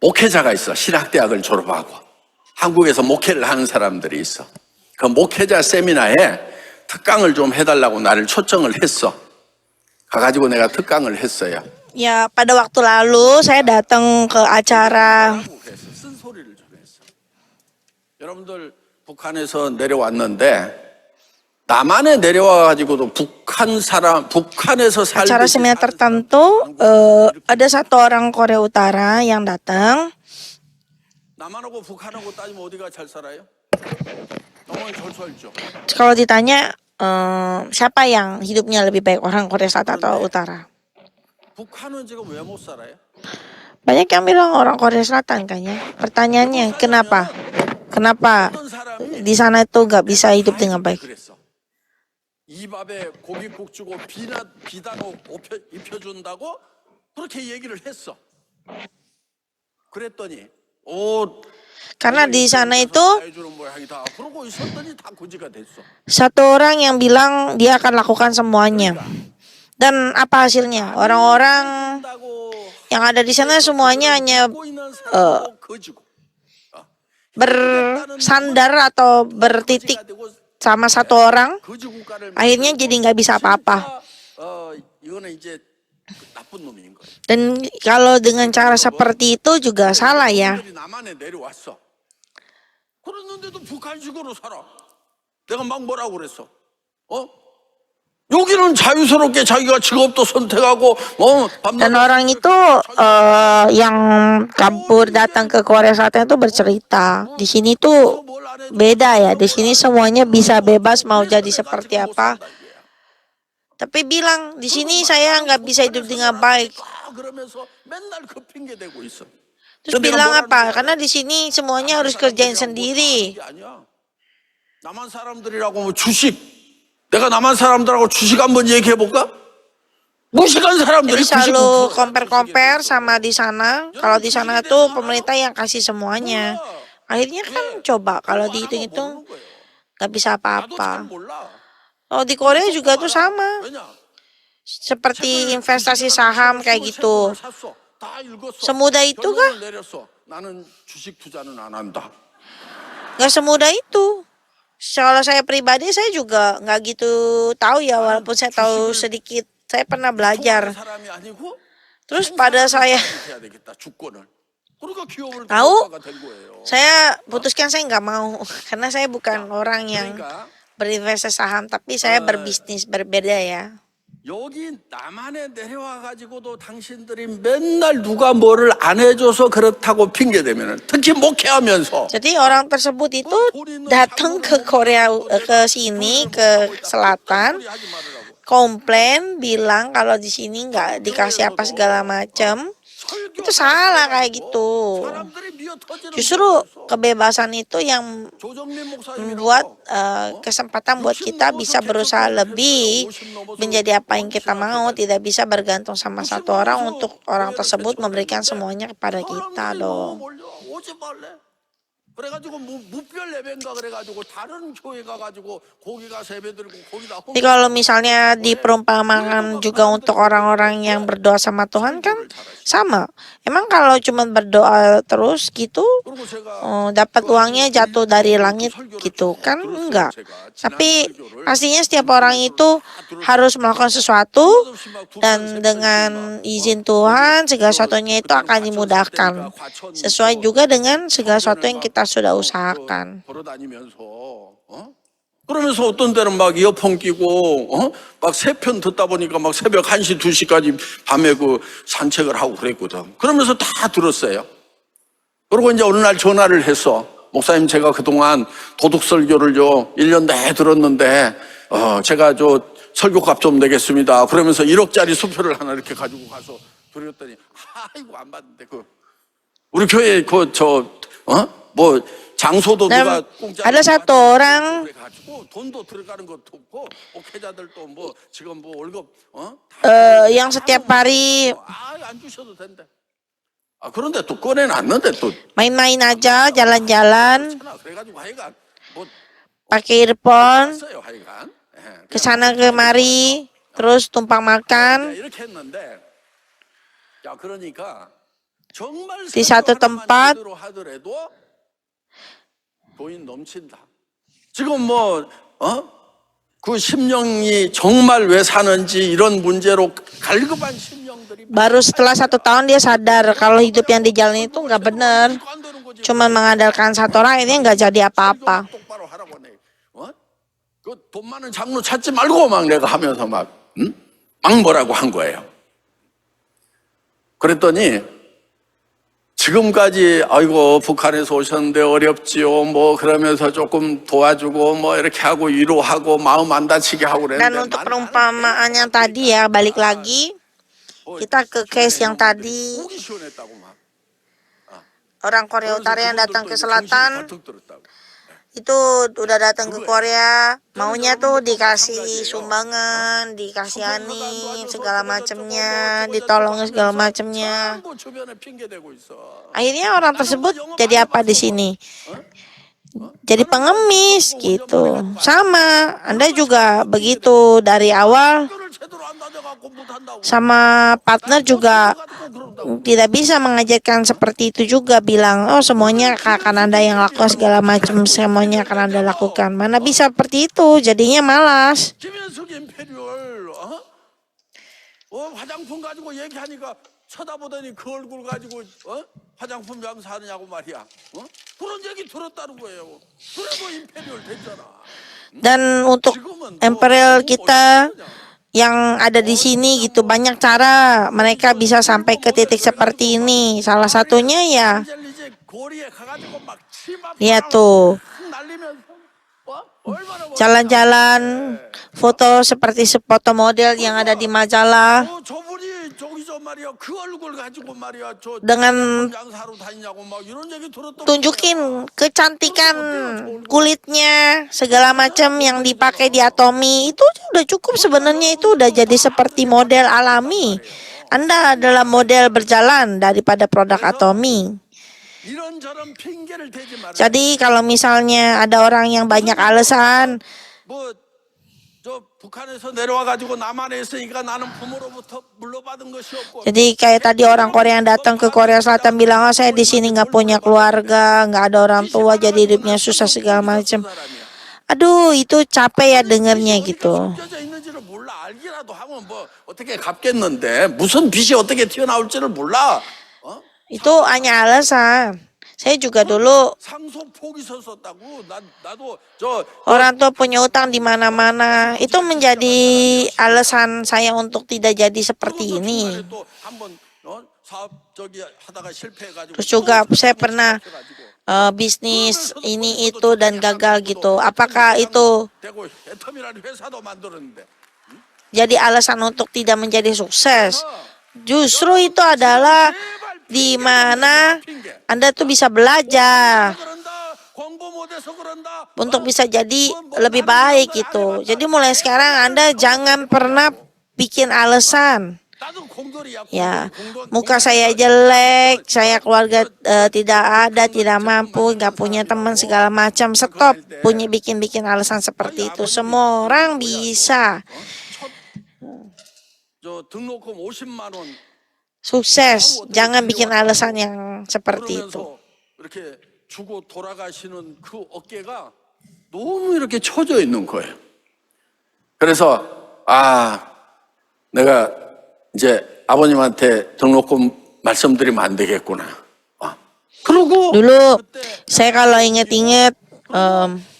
목회자가 있어. 신학대학을 졸업하고 한국에서 목회를 하는 사람들이 있어. 그 목회자 세미나에 특강을 좀 해달라고 나를 초청을 했어. 가가지고 내가 특강을 했어요. Ya, pada waktu lalu saya datang ke acara 쓴소리를 좀 했어. 여러분들 북한에서 내려왔는데 남한에 내려와가지고도 북한에서 acara 살듯이 seminar tertentu, ada satu orang Korea Utara yang datang. 남한하고 북한하고 따지면 어디가 잘 살아요? 영원 절수알죠. Kalau ditanya siapa yang hidupnya lebih baik, orang Korea Selatan atau Utara? 북한은 지금 왜 못 살아요? Banyak yang bilang orang Korea Selatan kan ya. Pertanyaannya kenapa? Kenapa 어떤 사람이 di sana itu nggak bisa hidup dengan baik? 그랬어. 이 밥에 고깃국 주고 비단옷 입혀준다고 그렇게 얘기를 했어. 그랬더니 Karena di sana itu 해주는 모양이다. 그러고 있었더니 다 고지가 됐어. satu orang yang bilang dia akan lakukan semuanya. Dan apa hasilnya? Orang-orang 한다고 yang ada di sana semuanya hanya 하고 있는 사람도 거지고 bersandar atau bertitik sama satu orang. 거지 국가를 Akhirnya jadi nggak bisa apa-apa. 이거는 이제 나쁜 놈인 거예요. Dan kalau dengan cara seperti itu juga salah ya. 사람들이 남한에 내려왔어. 그랬는데도 북한식으로 살아. 내가 막 뭐라고 그랬어? 여기는 자유스럽게 자기가 직업도 선택하고 Dan orang itu yang kabur datang ke Korea Selatan itu bercerita. Di sini tuh beda ya. Di sini semuanya bisa bebas mau jadi seperti apa. Tapi bilang di sini saya nggak bisa hidup dengan baik. 그러면서 맨날 그 핑계 대고 있어. Terus bilang apa? Karena di sini semuanya harus kerjain sendiri. 남한 사람들이라고 뭐 주식 내가 남한 사람들하고 주식 한번 얘기해 볼까? 무식한 사람들이 Jadi selalu 99% compare sama di sana. Kalau di sana tuh pemerintah yang kasih semuanya. Akhirnya kan coba kalau dihitung-hitung nggak bisa 나도 잘 apa-apa. 몰라. Oh di Korea juga tuh sama. 왜냐? Seperti investasi saham kayak gitu. 샀어. 다 읽었어. Semudah itu kah? 결론을 내렸어. 나는 주식 투자는 안 한다. Nggak semudah itu. Kalau saya pribadi saya juga nggak gitu tahu ya, walaupun saya tahu sedikit. Saya pernah belajar. 사람이 아니고 Terus pada saya 해야 되겠다. 주권을. 그러니까 기업을 tahu, 기업가가 된 거예요. saya putuskan saya nggak mau karena saya bukan orang yang 그러니까 berinvestasi saham, tapi saya berbisnis berbeda ya. 여기 남한에 내려와 가지고도 당신들이 맨날 누가 뭐를 안 해줘서 그렇다고 핑계 대면은 특히 목회하면서 Jadi orang tersebut itu datang ke Korea, ke sini, ke selatan, 소리 하지 말으라고. komplain, bilang kalau di sini nggak dikasih apa segala macam. Itu salah kayak gitu. Justru kebebasan itu yang membuat kesempatan buat kita bisa berusaha lebih menjadi apa yang kita mau, tidak bisa bergantung sama satu orang untuk orang tersebut memberikan semuanya kepada kita dong. 그래가지고 무별 예배인가 그래가지고 다른 교회 가가지고 고기 가서 예배 드리고 거기다 Jadi kalau misalnya diperumpamakan juga untuk orang-orang yang berdoa sama Tuhan kan sama. Emang kalau cuma berdoa terus gitu 그리고 제가 dapat uangnya jatuh dari langit gitu kan enggak. Tapi pastinya setiap orang itu harus melakukan sesuatu dan dengan izin Tuhan segala sesuatunya itu akan dimudahkan. Sesuai juga dengan segala sesuatu yang kita sudah usahakan. 그러면서 어떤 때는 막 이어폰 끼고 막 세 편 듣다 보니까 막 새벽 1시, 2시까지 밤에 그 산책을 하고 그랬거든. 그러면서 다 들었어요. 그리고 이제 어느 날 전화를 했어. 목사님, 제가 그동안 도둑 설교를요 1년 내내 들었는데 제가 저 설교값 좀 내겠습니다. 그러면서 1억짜리 수표를 하나 이렇게 가지고 가서 드렸더니 아이고 안 받는데 우리 교회 뭐 장소도 누가 공짜 ada satu orang 가지고 돈도 들어가는 것도 없고 목회자들도 뭐 지금 뭐 월급 yang setiap hari 안 주셔도 된대. 그런데 또 꺼내놨는데 또 main-main aja, jalan-jalan, 그래가지고 하여간 뭐 pakai earphone, 했어요 하여간. ke sana kemari, terus tumpang makan 이렇게 했는데 야 그러니까 정말 di satu tempat. 하더라도 돈이 넘친다. 지금 뭐 그 심령이 정말 왜 사는지 이런 문제로 갈급한 심령들이 Baru setelah 1 tahun dia sadar kalau hidup yang dijalani itu nggak benar. Cuman mengandalkan satu orang ini nggak jadi apa-apa. 똑바로 하라고 내. 그돈 많은 장로 찾지 말고 막 내가 하면서 막 뭐라고 한 거예요. 그랬더니 지금까지 아이고 북한에서 오셨는데 어렵지요 뭐 그러면서 조금 도와주고 뭐 이렇게 하고 위로하고 마음 안 다치게 하고 Dan 그랬는데 untuk perumpamaan yang tadi ya, balik lagi kita ke case yang tadi 속이 시원했다고 막. orang Korea Utara yang datang ke selatan 가득 들었다고. itu udah datang ke Korea, maunya tuh dikasih sumbangan, dikasihani segala macamnya, ditolong segala macamnya. 전부 주변에 핑계 대고 있어. Akhirnya orang tersebut jadi apa di sini? Jadi pengemis gitu. Sama, Anda juga begitu dari awal. 학교를 제대로 안 다녀갖고 못한다고. Sama partner juga tidak bisa mengajarkan seperti itu juga, bilang oh semuanya akan Anda yang lakukan segala macam, semuanya akan Anda lakukan. Mana bisa seperti itu, jadinya malas. 김현숙 임페리얼 화장품 가지고 얘기하니까 쳐다보더니 그 얼굴 가지고 화장품 장사하느냐고 말이야. 그런 얘기 들었다는 거예요. 그래도 임페리얼 됐잖아. Dan untuk Imperial kita yang ada di sini gitu, banyak cara mereka bisa sampai ke titik seperti ini. Salah satunya ya 이제 고리에 가가지고 막 치마 lihat tuh, 날리면서 얼마나 jalan-jalan, foto seperti foto model yang ada di majalah 저분이 저기서 말이야 그 얼굴 가지고 말이야 저 dengan 장사로 다니냐고 막 이런 얘기 들었던 tunjukin kecantikan kulitnya segala macam yang dipakai di Atomy. Itu udah cukup sebenarnya, itu udah jadi seperti model alami. Anda adalah model berjalan daripada produk Atomy. 이런저런 핑계를 대지 말아요. Jadi kalau misalnya ada orang yang banyak alasan, 뭐저 북한에서 내려와 가지고 남한에 있으니까 나는 부모로부터 물려받은 것이 없고 jadi kayak tadi orang Korea yang datang ke Korea Selatan bilang, oh saya di sini nggak punya keluarga, nggak ada orang tua, jadi hidupnya susah segala macam. Aduh, itu capek ya dengernya gitu. 숨겨져 있는지를 몰라. 알기라도 하면 뭐 어떻게 갚겠는데 무슨 빚이 어떻게 튀어나올지를 몰라. Itu hanya alasan. Saya juga dulu 상속 폭이 섰었다고. 나도 저 orang tua punya utang di mana-mana. Itu menjadi alasan saya untuk tidak jadi seperti ini. 또 한번 사업 저기 하다가 실패해가지고 Terus juga saya pernah bisnis ini itu dan gagal gitu. Apakah itu 대고 애텀이라는 회사도 만들었는데 jadi alasan untuk tidak menjadi sukses? Justru itu adalah di mana Anda tuh bisa belajar 공부 못해서 그런다. untuk bisa jadi lebih baik gitu. Jadi mulai sekarang Anda jangan pernah bikin alasan. 나도 공돌이야. Ya, muka saya jelek, saya keluarga tidak ada, tidak mampu, nggak punya teman segala macam. Stop punya bikin-bikin alasan seperti itu. Semua orang bisa 저 등록금 50만 원 sukses. Jangan bikin alasan yang seperti itu. 그러면서 이렇게 주고 돌아가시는 그 어깨가 너무 이렇게 처져 있는 거예요. 그래서 내가 이제 아버님한테 등록금 말씀드리면 안 되겠구나. 그러고 Dulu saya kalau inget-inget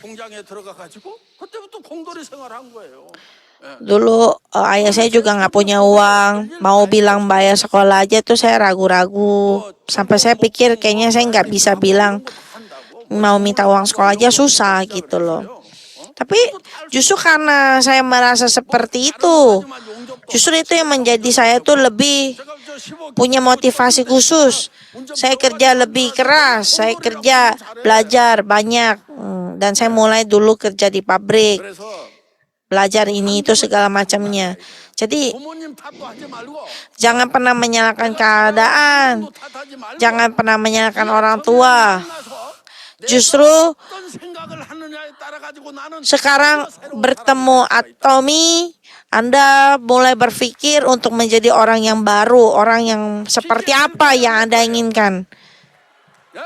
공장에 들어가 가지고 그때부터 공돌이 생활한 거예요. dulu ayah saya juga nggak punya uang, mau bilang bayar sekolah aja tuh saya ragu-ragu. Sampai saya pikir kayaknya saya nggak bisa bilang mau minta uang sekolah aja susah gitu loh. Tapi justru karena saya merasa seperti itu, justru itu yang menjadi saya tuh lebih punya motivasi khusus. Saya kerja lebih keras, saya kerja belajar banyak, dan saya mulai dulu kerja di pabrik, 그래서 belajar ini itu segala macamnya. Jadi 부모님 탓도 하지 말고 jangan pernah menyalahkan keadaan, 탓하지 말고 jangan pernah menyalahkan orang tua. 내가 Justru 어떤 생각을 하느냐에 따라 가지고 나는 sekarang bertemu Atomi, Anda mulai berpikir untuk menjadi orang yang baru, orang yang seperti apa yang Anda inginkan. 예?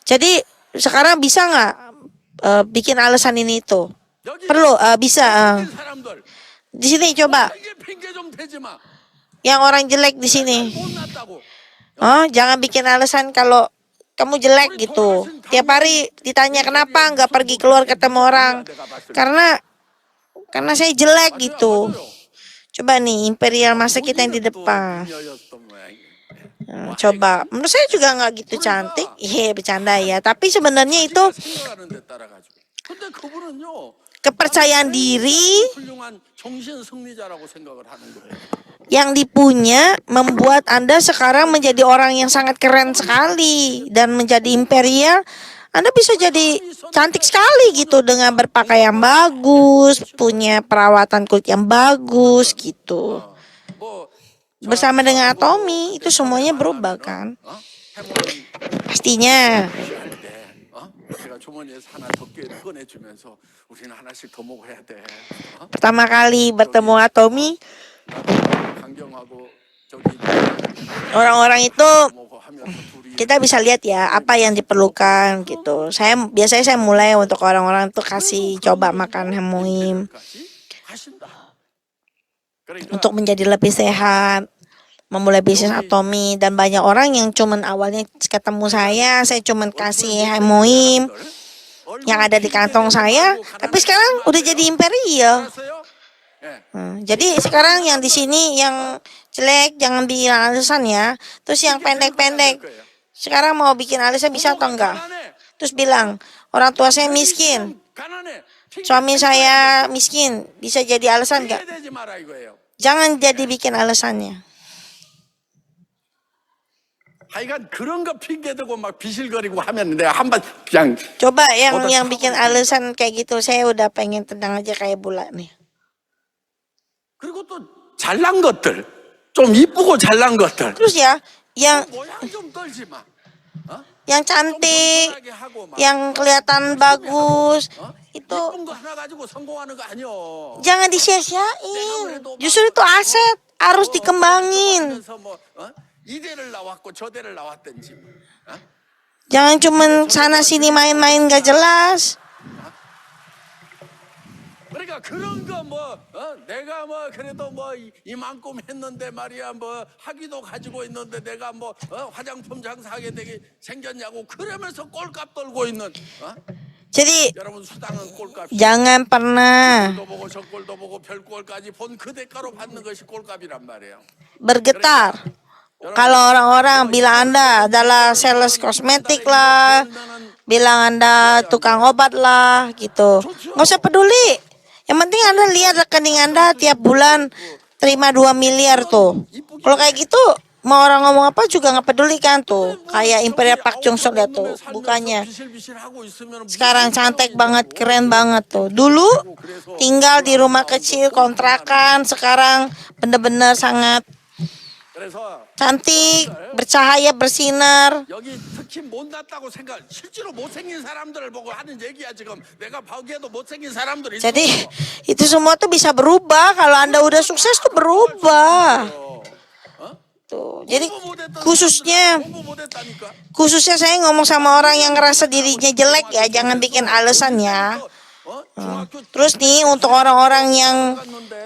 Jadi sekarang bisa nggak bikin alasan ini itu? 여기 Perlu, bisa. 생긴 사람들 Di sini coba, 이게 핑계 좀 대지 마. yang orang jelek di sini. 못났다고. Jangan bikin alasan kalau kamu jelek gitu. Tiap hari ditanya kenapa nggak pergi keluar ketemu orang. Karena saya jelek gitu. Coba nih Imperial Master kita yang di depan. 였던 모양이에요. Coba, menurut saya juga nggak gitu cantik. Bercanda ya. Tapi sebenarnya itu 생각하는 데 따라 가지고. 근데 그분은요. kepercayaan diri 훌륭한 정신 승리자라고 생각을 하는 거예요. yang dipunya membuat Anda sekarang menjadi orang yang sangat keren sekali dan menjadi imperial. Anda bisa jadi cantik sekali gitu dengan berpakaian bagus, punya perawatan kulit yang bagus gitu. 뭐 Bersama dengan Atomi itu semuanya berubah kan? Pastinya. 제가 주머니에서 하나 더 꺼내주면서 우리는 하나씩 더 먹어야 돼. Pertama kali bertemu Atomi, 강경하고 저기 orang-orang itu 먹어 하면서 둘이 kita bisa lihat ya apa yang diperlukan gitu. Biasanya saya mulai untuk orang-orang tuh kasih coba makan hemoim 같이 하신다. 그러니까 untuk menjadi lebih sehat, memulai bisnis Atomi, dan banyak orang yang cuman awalnya ketemu saya cuman kasih hemoim yang ada di kantong saya, tapi sekarang udah jadi imperial. 알았어요? 예. Jadi sekarang yang di sini yang jelek jangan bilang alasan ya. Terus yang pendek-pendek sekarang mau bikin alasan bisa atau enggak? Terus bilang orang tua saya miskin, 가난해. suami saya miskin, bisa jadi alasan enggak? 핑계대지 마라 이거예요. Jangan jadi bikin alasannya. 하여간 그런 거 핑계대고 막 비실거리고 하면 내가 한번 그냥 Coba yang bikin alasan kayak gitu, saya udah pengen tenang aja kayak bulan nih. 그리고 또 잘난 것들 좀 이쁘고 잘난 것들 Terus ya, yang 모양 좀 떨지 마. yang cantik, 뻔하게 하고 막 yang kelihatan bagus, itu 이쁜 거 하나 가지고 성공하는 거 아니요. jangan disia-siain. Justru itu aset, harus dikembangin. 그래서 뭐 이대를 나왔고 저대를 나왔든지. Jangan cuman sana sini main-main gak jelas. 그러니까 그런 거 내가 그래도 이만큼 했는데 말이야 학위도 가지고 있는데 내가 화장품 장사하게 되게 생겼냐고 그러면서 꼴값 떨고 있는 Jadi 여러분 수당은 꼴값이 jangan pernah 꼴도 보고 저 꼴도 보고 별 꼴까지 본 그 대가로 받는 것이 꼴값이란 말이에요. bergetar. Kalau orang-orang bilang Anda adalah sales kosmetik lah, bilang Anda tukang obat lah, gitu. Nggak usah peduli. Yang penting Anda lihat rekening Anda tiap bulan terima 2 miliar tuh. Kalau kayak gitu mau orang ngomong apa juga nggak peduli kan tuh. Kayak Imperial Park Chung-seo lihat tuh bukannya. Sekarang cantik banget, keren banget tuh. Dulu tinggal di rumah kecil kontrakan, sekarang bener-bener sangat 그래서 cantik, bercahaya, bersinar. 여기 특히 못났다고 생각, 실제로 못생긴 사람들을 보고 하는 얘기야 지금. 내가 보기에도 못생긴 사람들 있어. Jadi itu semua tuh bisa berubah kalau Anda udah sukses tuh berubah. Tuh. Jadi khususnya 공부 못했다니까. saya ngomong sama orang yang ngerasa dirinya jelek ya, jangan bikin alasan ya. 중학교 Terus nih untuk orang-orang yang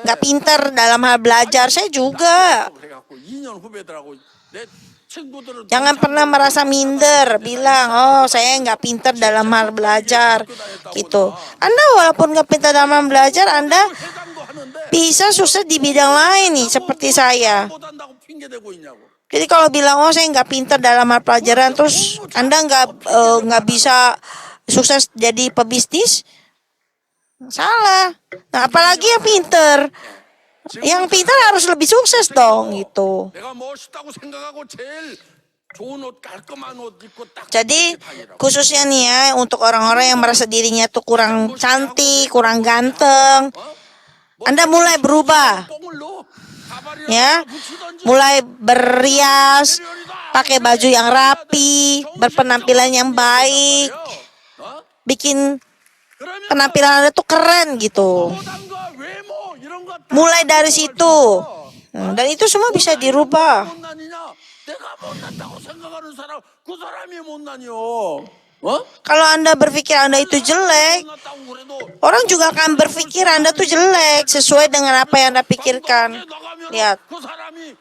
nggak pintar dalam hal belajar, saya juga. 그래갖고 2년 후배들하고 내 친구들은 Jangan pernah merasa minder, bilang, oh saya nggak pintar dalam hal belajar, gitu. Anda walaupun nggak pintar dalam hal belajar, Anda 회장도 하는데 bisa sukses di bidang lain nih, seperti saya. 못한다고 핑계대고 있냐고. Jadi kalau bilang, oh saya nggak pintar dalam hal pelajaran, terus Anda nggak bisa sukses jadi pebisnis, salah. Nah apalagi yang pintar. Yang pintar harus lebih sukses dong, gitu. 내가 멋있다고 생각하고 제일 좋은 옷, 깔끔한 옷 입고 딱 Jadi khususnya nih ya untuk orang-orang yang merasa dirinya tuh kurang cantik, kurang ganteng, Anda mulai berubah 뽕을 넣어. 가발이랑 ya, 붙이던지. mulai berrias, pakai baju yang rapi, berpenampilan yang baik, 어? bikin 그러면 penampilan Anda tuh keren gitu. 못한 거, 외모 이런 거 다 Mulai dari situ. Dan itu semua bisa dirubah. 못난이냐? 내가 못났다고 생각하는 사람, 그 사람이 못난이요. 어? Kalau Anda berpikir Anda itu jelek, 못났다고 그래도 orang juga akan berpikir Anda tuh jelek sesuai dengan apa yang Anda pikirkan. 나가면 Lihat. 그 사람이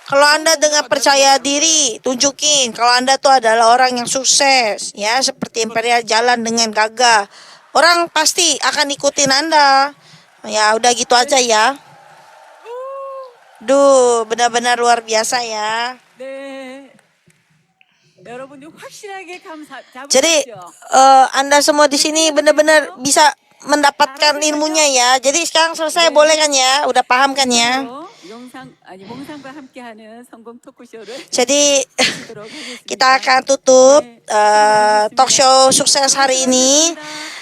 Kalau Anda dengan percaya diri, tunjukin kalau Anda tuh adalah orang yang sukses, ya seperti Imperial jalan dengan gagah. Orang pasti akan ikutin Anda. Ya udah gitu aja ya. Duh, benar-benar luar biasa ya. 네. 여러분이 확실하게 Jadi Anda semua di sini benar-benar bisa mendapatkan ilmunya ya. Jadi sekarang selesai boleh kan ya? Udah paham kan ya? 몽상과 함께하는 성공 토크쇼를 Jadi 하도록 하겠습니다. kita akan tutup talk show sukses hari ini.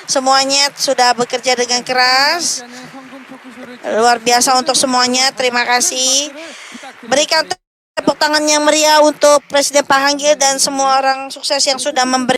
Semuanya sudah bekerja dengan keras. Luar biasa untuk semuanya. Terima kasih. Berikan tepuk tangan yang meriah untuk Presiden Pak Hanggil dan semua orang sukses yang sudah memberi